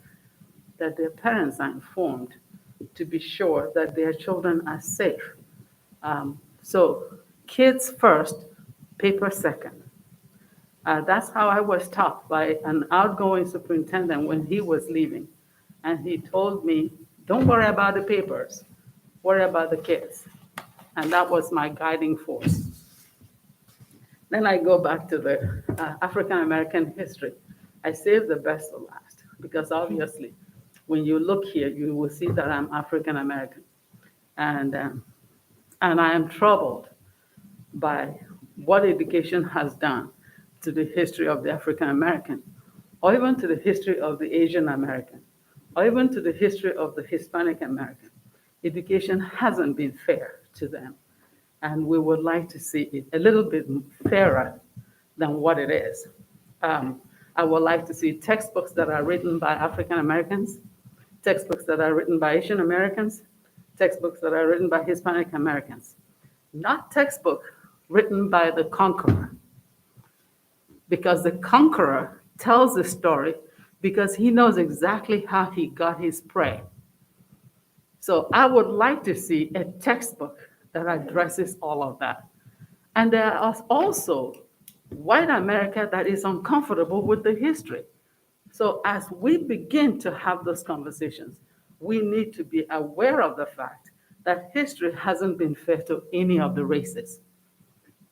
S2: that their parents are informed to be sure that their children are safe. So kids first, paper second. That's how I was taught by an outgoing superintendent when he was leaving. And he told me, don't worry about the papers, worry about the kids. And that was my guiding force. Then I go back to the African-American history. I saved the best for last, because obviously, when you look here, you will see that I'm African-American. And I am troubled by what education has done to the history of the African-American, or even to the history of the Asian American, or even to the history of the Hispanic American. Education hasn't been fair to them. And we would like to see it a little bit fairer than what it is. I would like to see textbooks that are written by African Americans, textbooks that are written by Asian Americans, textbooks that are written by Hispanic Americans. Not textbook written by the conqueror, because the conqueror tells the story because he knows exactly how he got his prey. So I would like to see a textbook that addresses all of that. And there are also white America that is uncomfortable with the history. So as we begin to have those conversations, we need to be aware of the fact that history hasn't been fair to any of the races.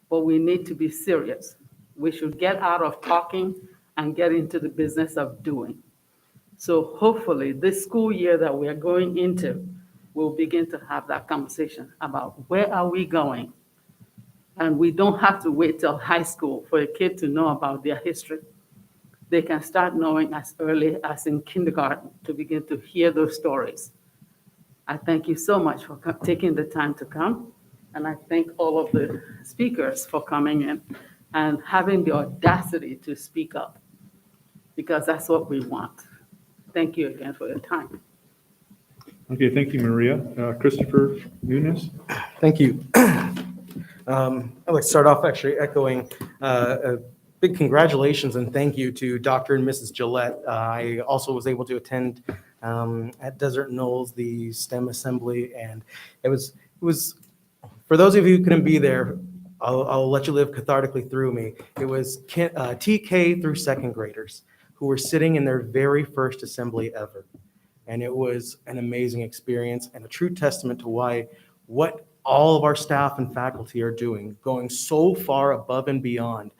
S2: But we need to be serious. We should get out of talking and get into the business of doing. So hopefully this school year that we are going into, we'll begin to have that conversation about where are we going? And we don't have to wait till high school for a kid to know about their history. They can start knowing as early as in kindergarten to begin to hear those stories. I thank you so much for taking the time to come. And I thank all of the speakers for coming in and having the audacity to speak up, because that's what we want. Thank you again for your time.
S1: Okay, thank you, Maria. Christopher Nunes?
S16: Thank you. I'd like to start off actually echoing a big congratulations and thank you to Dr. and Mrs. Gillette. I also was able to attend at Desert Knolls, the STEM assembly, and it was was, for those of you who couldn't be there, I'll let you live cathartically through me. It was TK through second graders who were sitting in their very first assembly ever. And it was an amazing experience and a true testament to what all of our staff and faculty are doing, going so far above and beyond.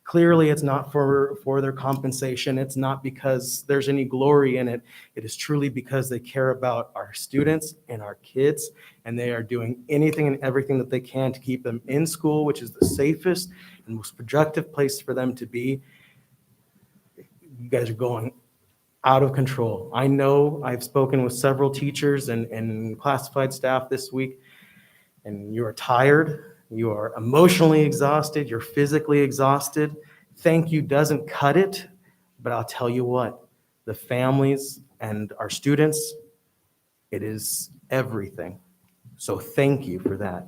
S16: Clearly, it's not for their compensation. It's not because there's any glory in it. It is truly because they care about our students and our kids, and they are doing anything and everything that they can to keep them in school, which is the safest and most productive place for them to be. You guys are going out of control. I know I've spoken with several teachers and classified staff this week, and you are tired. You are emotionally exhausted. You're physically exhausted. Thank you doesn't cut it, but I'll tell you what, the families and our students, it is everything. So thank you for that.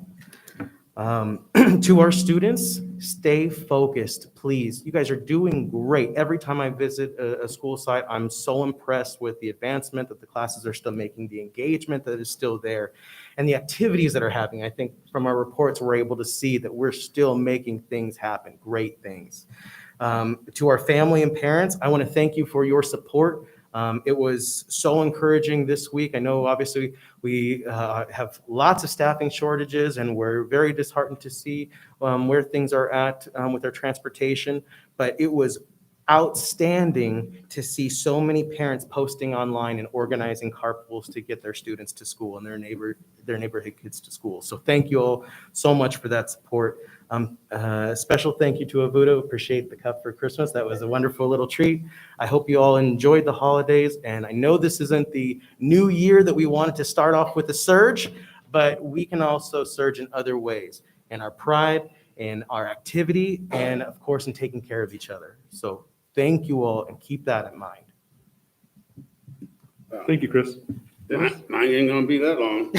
S16: To our students, stay focused, please. You guys are doing great. Every time I visit a school site, I'm so impressed with the advancement that the classes are still making, the engagement that is still there, and the activities that are happening. I think from our reports, we're able to see that we're still making things happen, great things. To our family and parents, I want to thank you for your support. It was so encouraging this week. I know obviously we have lots of staffing shortages, and we're very disheartened to see where things are at with our transportation, but it was outstanding to see so many parents posting online and organizing carpools to get their students to school and their neighborhood kids to school. So thank you all so much for that support. Special thank you to AVUSD. Appreciate the cup for Christmas. That was a wonderful little treat. I hope you all enjoyed the holidays. And I know this isn't the new year that we wanted to start off with a surge, but we can also surge in other ways, in our pride, in our activity, and of course, in taking care of each other. So thank you all, and keep that in mind.
S1: Thank you, Chris.
S4: Mine ain't gonna be that long.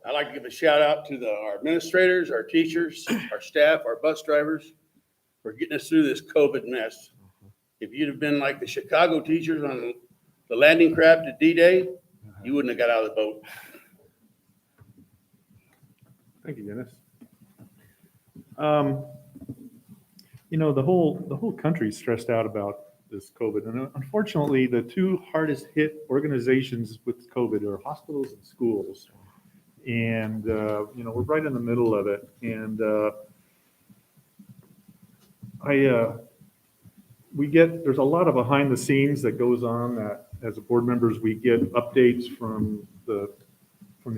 S4: I'd like to give a shout out to our administrators, our teachers, our staff, our bus drivers for getting us through this COVID mess. If you'd have been like the Chicago teachers on the landing craft at D-Day, you wouldn't have got out of the boat.
S1: Thank you, Dennis. You know, the whole country's stressed out about this COVID, and unfortunately, the two hardest hit organizations with COVID are hospitals and schools. And you know, we're right in the middle of it. And there's a lot of behind the scenes that goes on that as board members, we get updates from the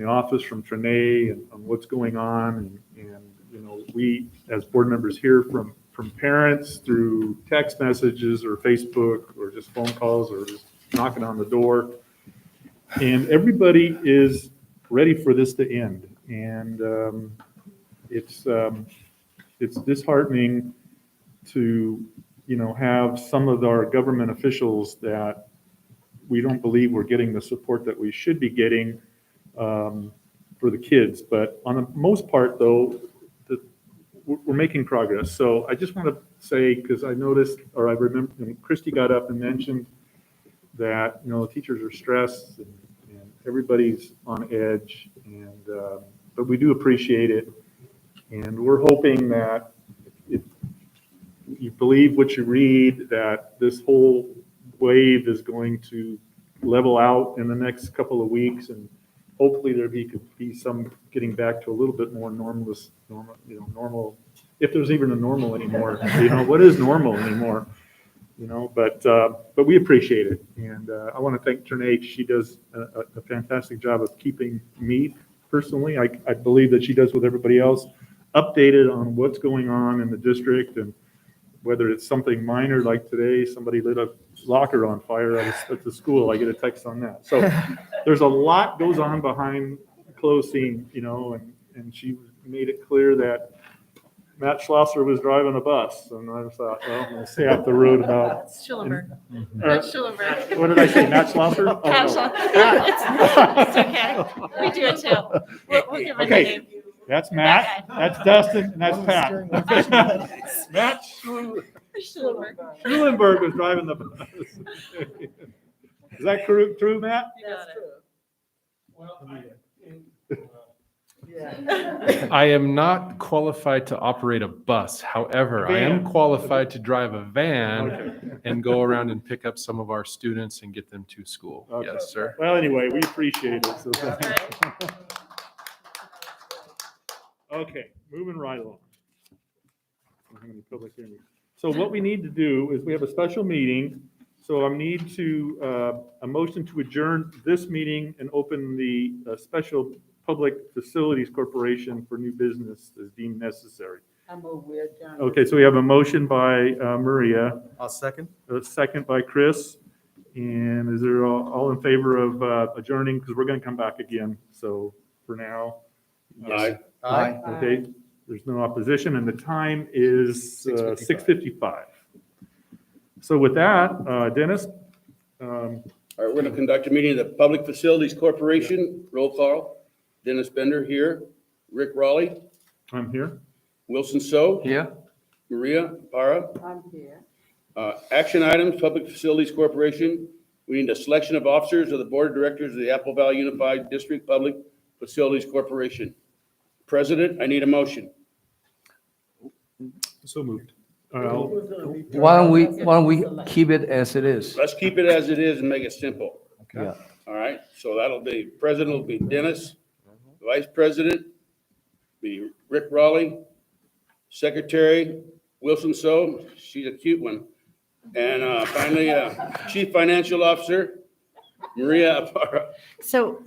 S1: office, from Trinae, and on what's going on. And you know, we as board members hear from parents through text messages or Facebook or just phone calls or just knocking on the door. And everybody is ready for this to end. And it's disheartening to, you know, have some of our government officials that we don't believe we're getting the support that we should be getting for the kids. But on the most part, though, we're making progress. So I just want to say, because I noticed, or I remember, when Christy got up and mentioned that, you know, teachers are stressed and everybody's on edge, and but we do appreciate it, and we're hoping that if you believe what you read, that this whole wave is going to level out in the next couple of weeks, and hopefully there could be some getting back to a little bit more normal, normal, if there's even a normal anymore. You know, what is normal anymore? You know, but we appreciate it, and I want to thank Trinae. She does a fantastic job of keeping me personally, I believe that she does with everybody else, updated on what's going on in the district, and whether it's something minor like today, somebody lit a locker on fire at the school, I get a text on that. So there's a lot goes on behind the closed scene, you know, and she made it clear that Matt Schlosser was driving a bus, and I thought, well, I'm going to stay off the road about.
S14: That's Schulenberg. That's Schulenberg.
S1: What did I say, Matt Schlosser? Oh,
S14: Matt
S1: no.
S14: Schlosser. It's okay. We do it too. We'll give her the name.
S1: That's Matt, that's Dustin, and that's Pat. Matt Schulenberg was driving the bus. Is that true, Matt?
S14: You got it.
S17: Well, in I am not qualified to operate a bus. However, I am
S1: Van.
S17: qualified to drive a van
S1: Okay.
S17: and go around and pick up some of our students and get them to school.
S1: Okay.
S17: Yes, sir.
S1: Well, anyway, we appreciate it. So okay, moving right along. Don't have any public hearings. So what we need to do is we have a special meeting. So I need to, a motion to adjourn this meeting and open the special Public Facilities Corporation for new business as deemed necessary.
S2: I move we adjourn.
S1: Okay, so we have a motion by Maria,
S16: I'll second.
S1: a second by Chris. And is there all in favor of adjourning? Because we're going to come back again. So for now.
S4: Aye.
S16: Aye.
S1: Okay, there's no opposition, and the time is 6:55. So with that, Dennis?
S4: All right, we're going to conduct a meeting of the Public Facilities Corporation. Roll call. Dennis Bender here. Rick Raleigh.
S1: I'm here.
S4: Wilson So.
S15: Here.
S4: Maria Parra.
S2: I'm here.
S4: Action items, Public Facilities Corporation. We need a selection of officers of the Board of Directors of the Apple Valley Unified District Public Facilities Corporation. President, I need a motion.
S1: So moved.
S15: Why don't we keep it as it is?
S4: Let's keep it as it is and make it simple.
S15: Yeah.
S4: All right, so that'll be, President will be Dennis. Vice President be Rick Raleigh. Secretary Wilson So, she's a cute one. And finally, Chief Financial Officer Maria Parra.
S14: So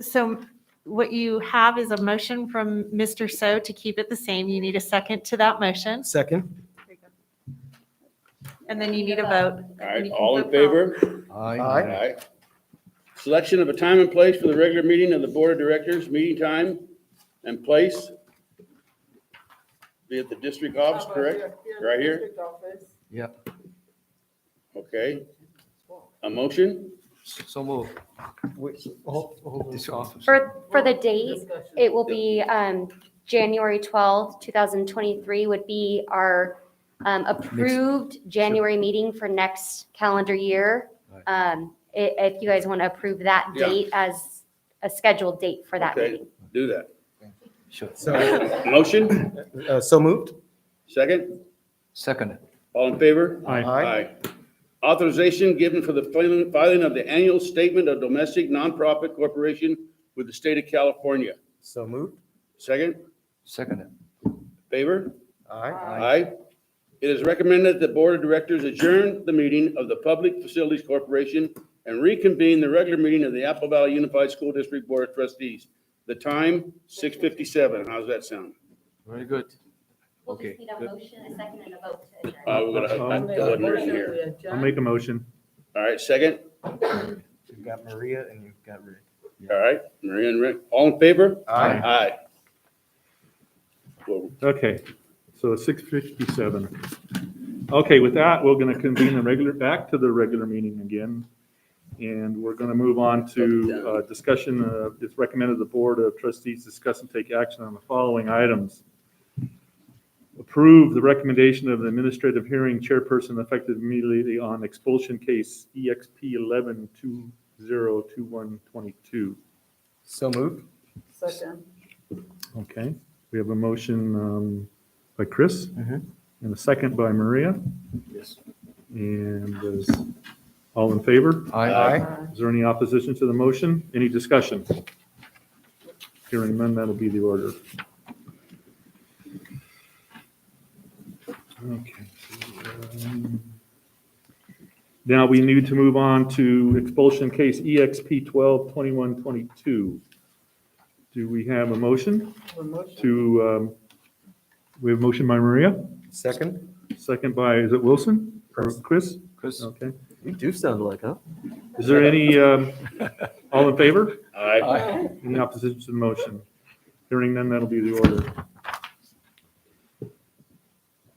S14: what you have is a motion from Mr. So to keep it the same. You need a second to that motion,
S16: Second.
S14: and then you need a vote.
S4: All right, all in favor?
S15: Aye.
S4: Aye. Selection of a time and place for the regular meeting of the Board of Directors, meeting time and place. Be at the district office, correct? Right here?
S2: District office.
S15: Yeah.
S4: Okay. A motion?
S15: So move. This office.
S11: For the date, it will be January 12th, 2023 would be our approved January meeting for next calendar year. If you guys want to approve that
S4: Yeah.
S11: date as a scheduled date for that
S4: Okay,
S11: meeting.
S4: do that.
S15: Sure.
S16: So,
S4: Motion?
S16: so moved.
S4: Second?
S15: Second.
S4: All in favor?
S1: Aye.
S4: Authorization given for the filing of the annual statement of domestic nonprofit corporation with the state of California.
S16: So moved.
S4: Second?
S15: Second.
S4: Favor?
S16: Aye.
S4: Aye. It is recommended that the Board of Directors adjourn the meeting of the Public Facilities Corporation and reconvene the regular meeting of the Apple Valley Unified School District Board of Trustees. The time, 6:57. How's that sound?
S15: Very good.
S11: We'll
S15: Okay,
S11: just need a
S15: good.
S11: motion, a second, and a vote to adjourn.
S4: We're gonna, I wasn't written here.
S1: I'll make a motion.
S4: All right, second?
S16: You've got Maria and you've got Rick.
S4: All right, Maria and Rick, all in favor?
S16: Aye.
S4: Aye. Well,
S1: Okay, so it's 6:57. Okay, with that, we're going to convene back to the regular meeting again. And we're going to move on to discussion. It's recommended the Board of Trustees discuss and take action on the following items. Approve the recommendation of the administrative hearing chairperson effective immediately on expulsion case EXP 11-202122.
S16: So moved.
S2: Second.
S1: Okay, we have a motion by Chris and a second by Maria.
S15: Yes.
S1: And all in favor?
S15: Aye.
S1: Is there any opposition to the motion? Any discussion? Hearing none, that'll be the order. Okay. Now we need to move on to expulsion case EXP 12-2122. Do we have a motion to, we have a motion by Maria?
S16: Second.
S1: Second by, is it Wilson? Or Chris?
S15: Chris.
S1: Okay.
S18: You do sound like, huh?
S1: Is there any, all in favor?
S4: Aye.
S1: Any opposition to the motion? Hearing none, that'll be the order.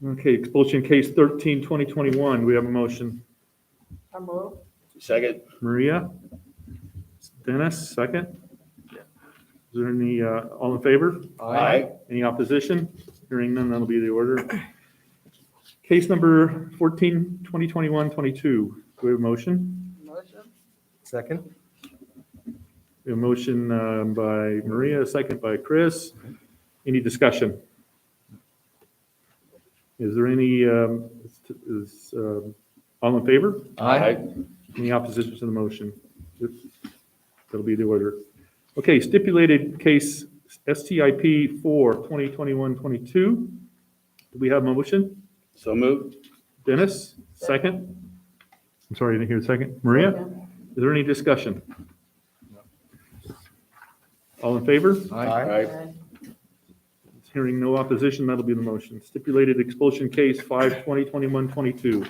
S1: Okay, expulsion case 13-2021, we have a motion.
S2: I move.
S4: Second.
S1: Maria? Dennis, second? Is there any, all in favor?
S4: Aye.
S1: Any opposition? Hearing none, that'll be the order. Case number 14-2021-22, do we have a motion?
S2: Motion.
S16: Second.
S1: A motion by Maria, a second by Chris. Any discussion? Is there any, all in favor?
S15: Aye.
S1: Any opposition to the motion? That'll be the order. Okay, stipulated case STIP 4, 2021-22. Do we have a motion?
S4: So moved.
S1: Dennis, second? I'm sorry, I didn't hear the second. Maria? Is there any discussion? All in favor?
S15: Aye.
S1: Hearing no opposition, that'll be the motion. Stipulated expulsion case 5, 2021-22.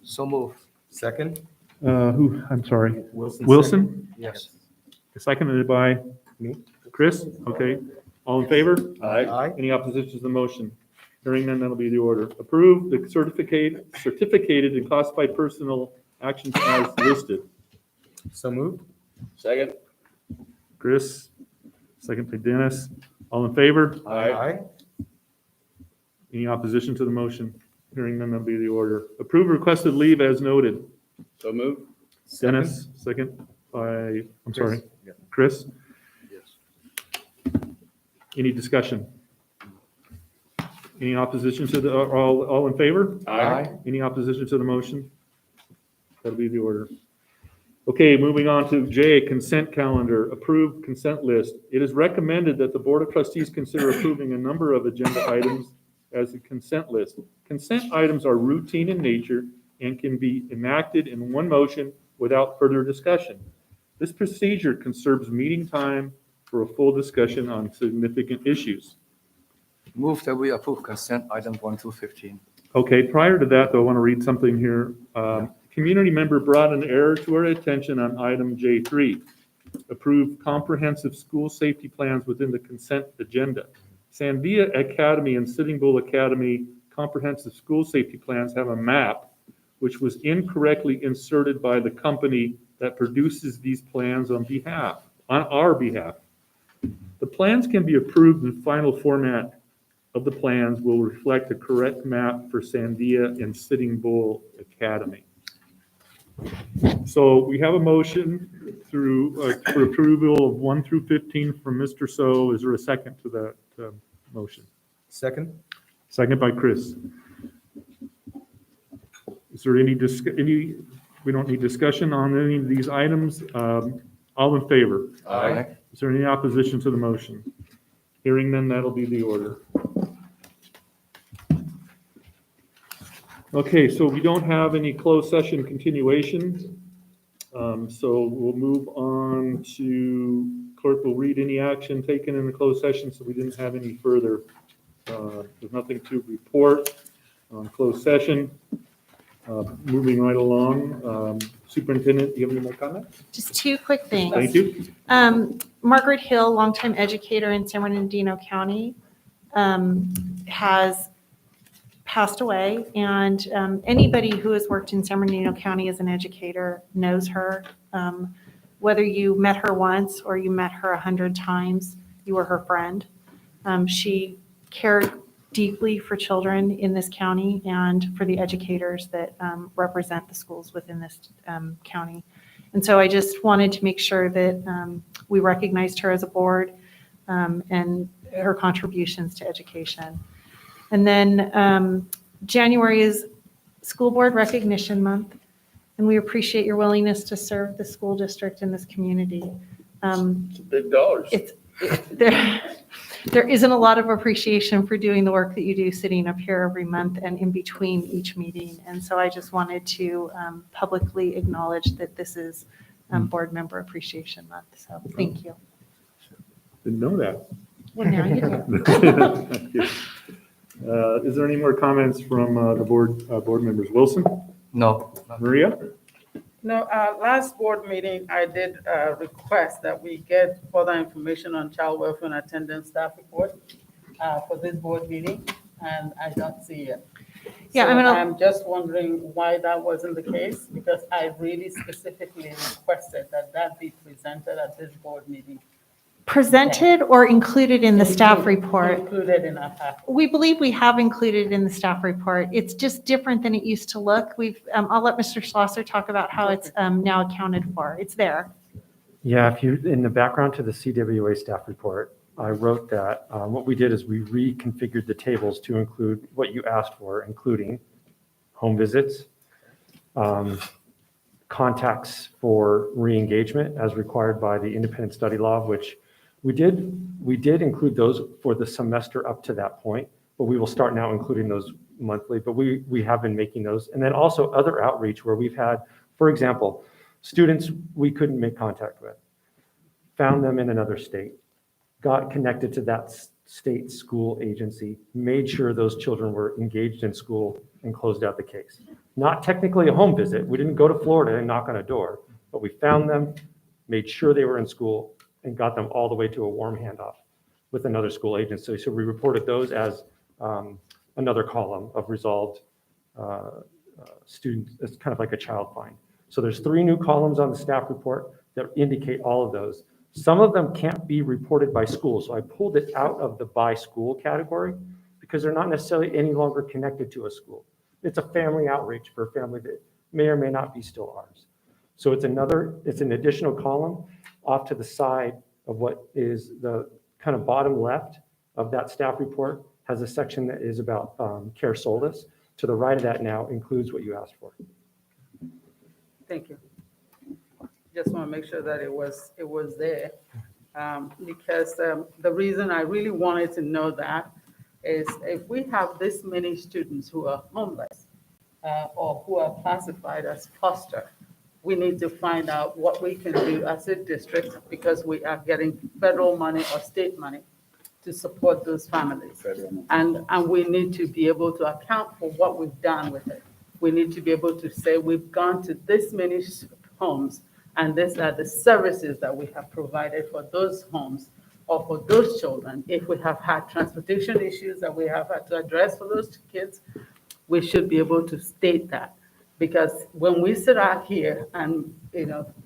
S15: So move.
S16: Second?
S1: I'm sorry.
S16: Wilson.
S1: Wilson?
S15: Yes.
S1: Seconded by
S16: Me.
S1: Chris? Okay. All in favor?
S16: Aye.
S1: Any opposition to the motion? Hearing none, that'll be the order. Approve the certificated and classified personal actions as listed.
S16: So moved.
S4: Second.
S1: Chris, second by Dennis. All in favor?
S16: Aye.
S1: Any opposition to the motion? Hearing none, that'll be the order. Approve requested leave as noted.
S4: So moved.
S1: Dennis, second by, I'm sorry,
S16: Yeah.
S1: Chris.
S4: Yes.
S1: Any discussion? Any opposition to the, all in favor?
S15: Aye.
S1: Any opposition to the motion? That'll be the order. Okay, moving on to J, consent calendar, approved consent list. It is recommended that the Board of Trustees consider approving a number of agenda items as a consent list. Consent items are routine in nature and can be enacted in one motion without further discussion. This procedure conserves meeting time for a full discussion on significant issues.
S15: Move that we approve consent item 1 through 15.
S1: Okay, prior to that, though, I want to read something here. Community member brought an error to our attention on item J3. Approve comprehensive school safety plans within the consent agenda. Sandia Academy and Sitting Bull Academy comprehensive school safety plans have a map which was incorrectly inserted by the company that produces these plans on our behalf. The plans can be approved in final format of the plans will reflect the correct map for Sandia and Sitting Bull Academy. So we have a motion for approval of 1 through 15 from Mr. So. Is there a second to that motion?
S16: Second?
S1: Second by Chris. Is there any, we don't need discussion on any of these items? All in favor?
S15: Aye.
S1: Is there any opposition to the motion? Hearing none, that'll be the order. Okay, so we don't have any closed session continuation. So we'll move on to, clerk will read any action taken in the closed session, so we didn't have any further. There's nothing to report on closed session. Moving right along, Superintendent, do you have any more comments?
S14: Just two quick things.
S1: Thank you.
S14: Margaret Hill, longtime educator in San Bernardino County, has passed away, and anybody who has worked in San Bernardino County as an educator knows her. Whether you met her once or you met her 100 times, you were her friend. She cared deeply for children in this county and for the educators that represent the schools within this county. And so I just wanted to make sure that we recognized her as a board and her contributions to education. And then January is School Board Recognition Month, and we appreciate your willingness to serve the school district in this community.
S4: It's big dollars.
S14: There isn't a lot of appreciation for doing the work that you do sitting up here every month and in between each meeting. And so I just wanted to publicly acknowledge that this is Board Member Appreciation Month. So thank you.
S1: Didn't know that.
S14: Well, now you do.
S1: Is there any more comments from the board members? Wilson?
S15: No.
S1: Maria?
S2: No, last board meeting, I did request that we get further information on child welfare and attendance staff report for this board meeting, and I don't see it.
S14: Yeah,
S2: So
S14: I'm
S2: I'm just wondering why that wasn't the case, because I really specifically requested that that be presented at this board meeting.
S14: Presented or included in the staff report?
S2: Included in our packet.
S14: We believe we have included in the staff report. It's just different than it used to look. I'll let Mr. Schlosser talk about how it's now accounted for. It's there.
S18: Yeah, if you, in the background to the CWA staff report, I wrote that what we did is we reconfigured the tables to include what you asked for, including home visits, contacts for re-engagement as required by the independent study law, which we did include those for the semester up to that point, but we will start now including those monthly, but we have been making those. And then also other outreach where we've had, for example, students we couldn't make contact with, found them in another state, got connected to that state school agency, made sure those children were engaged in school and closed out the case. Not technically a home visit. We didn't go to Florida and knock on a door, but we found them, made sure they were in school, and got them all the way to a warm handoff with another school agency. So we reported those as another column of resolved students. It's kind of like a child find. So there's 3 new columns on the staff report that indicate all of those. Some of them can't be reported by school, so I pulled it out of the by school category because they're not necessarily any longer connected to a school. It's a family outreach for a family that may or may not be still ours. So it's an additional column off to the side of what is the kind of bottom left of that staff report, has a section that is about care solace. To the right of that now includes what you asked for.
S2: Thank you. Just want to make sure that it was there, because the reason I really wanted to know that is if we have this many students who are homeless or who are classified as foster, we need to find out what we can do as a district, because we are getting federal money or state money to support those families. And we need to be able to account for what we've done with it. We need to be able to say we've gone to this many homes and these are the services that we have provided for those homes or for those children. If we have had transportation issues that we have had to address for those kids, we should be able to state that. Because when we sit out here and,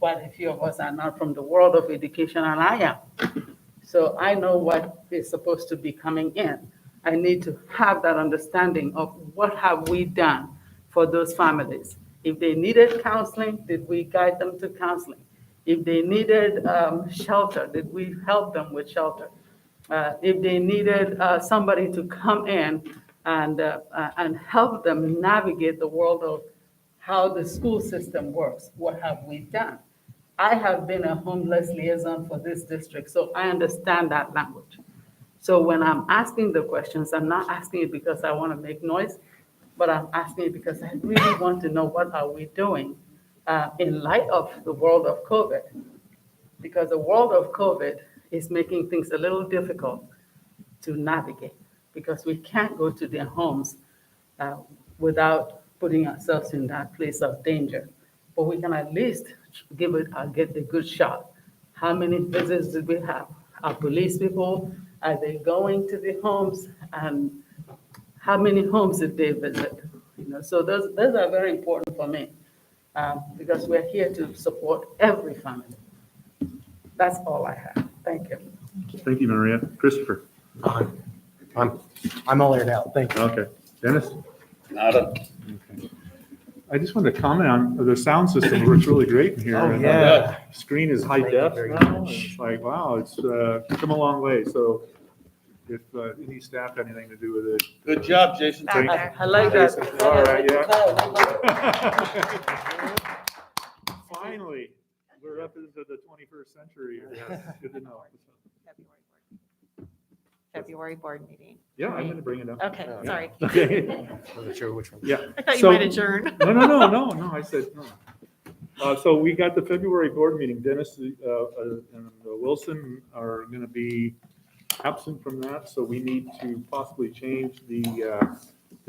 S2: quite a few of us are not from the world of education, and I am. So I know what is supposed to be coming in. I need to have that understanding of what have we done for those families. If they needed counseling, did we guide them to counseling? If they needed shelter, did we help them with shelter? If they needed somebody to come in and help them navigate the world of how the school system works, what have we done? I have been a homeless liaison for this district, so I understand that language. So when I'm asking the questions, I'm not asking it because I want to make noise, but I'm asking it because I really want to know what are we doing in light of the world of COVID. Because the world of COVID is making things a little difficult to navigate, because we can't go to their homes without putting ourselves in that place of danger. But we can at least get a good shot. How many visits did we have? Are police people, are they going to the homes? And how many homes did they visit? So those are very important for me, because we're here to support every family. That's all I have. Thank you.
S1: Thank you, Maria. Christopher?
S16: I'm all aired out. Thank you.
S1: Okay. Dennis?
S4: Nada.
S1: I just wanted to comment on the sound system. Works really great in here.
S16: Oh,
S1: And,
S16: yeah.
S1: Screen is high
S16: Thank you
S1: def
S16: very
S1: now.
S16: much.
S1: It's like, wow, it's come a long way. So if any staff had anything to do with it.
S4: Good job, Jason.
S1: Thank you.
S2: I like that.
S1: All right, yeah. Finally, we're up into the 21st century. Yes, good to know.
S14: February board meeting.
S1: Yeah, I'm going to bring it up.
S14: Okay, sorry.
S1: Okay.
S16: Wasn't sure which one.
S1: Yeah.
S14: I thought you
S1: So-
S14: might adjourn.
S1: No, I said no. So we got the February board meeting. Dennis and Wilson are going to be absent from that, so we need to possibly change the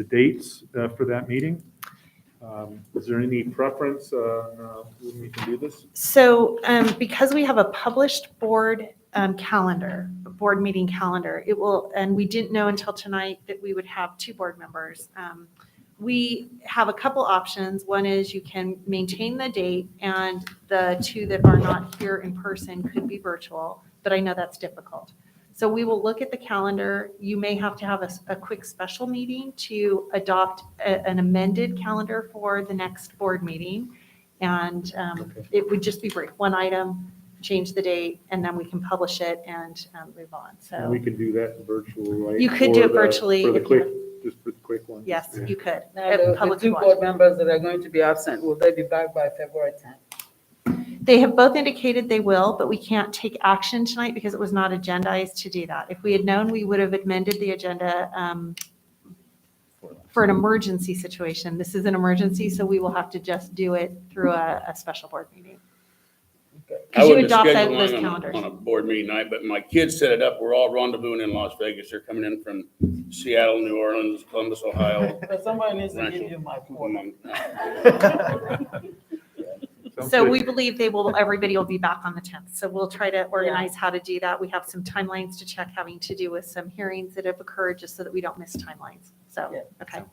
S1: dates for that meeting. Is there any preference on when we can do this?
S14: So because we have a published board calendar, a board meeting calendar, it will, and we didn't know until tonight that we would have 2 board members. We have a couple options. One is you can maintain the date, and the 2 that are not here in person could be virtual, but I know that's difficult. So we will look at the calendar. You may have to have a quick special meeting to adopt an amended calendar for the next board meeting. And it would just be brief, 1 item. change the date, and then we can publish it and move on.
S1: And we
S14: So
S1: could do that virtual, right?
S14: You could
S1: For
S14: do it
S1: the-
S14: virtually
S1: For the
S14: if you
S1: quick, just for the quick one.
S14: yes, you could.
S2: Now, the
S14: Public
S2: two
S14: watch.
S2: board members that are going to be absent, will they be back by February 10th?
S14: They have both indicated they will, but we can't take action tonight because it was not agendized to do that. If we had known, we would have amended the agenda for an emergency situation. This is an emergency, so we will have to just do it through a special board meeting.
S4: I
S14: Because you
S4: wouldn't
S14: adopt
S4: schedule
S14: those
S4: one
S14: calendars.
S4: on a board meeting night, but my kids set it up. We're all rendezvousing in Las Vegas. They're coming in from Seattle, New Orleans, Columbus, Ohio.
S2: But somebody needs to
S4: Rancho.
S2: give you my phone.
S14: So we believe everybody will be back on the 10th. So we'll try to organize how to do that. We have some timelines to check having to do with some hearings that have occurred just so that we don't miss timelines. So, okay,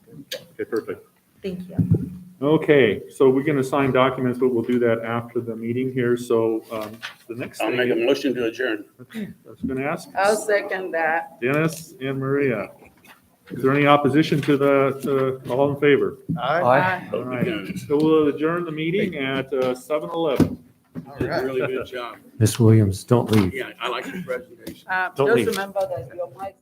S1: Okay, perfect.
S14: thank you.
S1: Okay, so we're going to sign documents, but we'll do that after the meeting here. So the next
S4: I'll
S1: thing.
S4: make a motion to adjourn.
S1: Okay, I was going to ask
S2: I'll second that.
S1: Dennis and Maria. Is there any opposition to all in favor?
S2: Aye.
S1: All right, so we'll adjourn the meeting at 7:11.
S4: Really good job.
S18: Miss Williams, don't leave.
S4: Yeah, I like your presentation.
S1: Don't
S2: Just
S1: leave.
S2: remember that your mic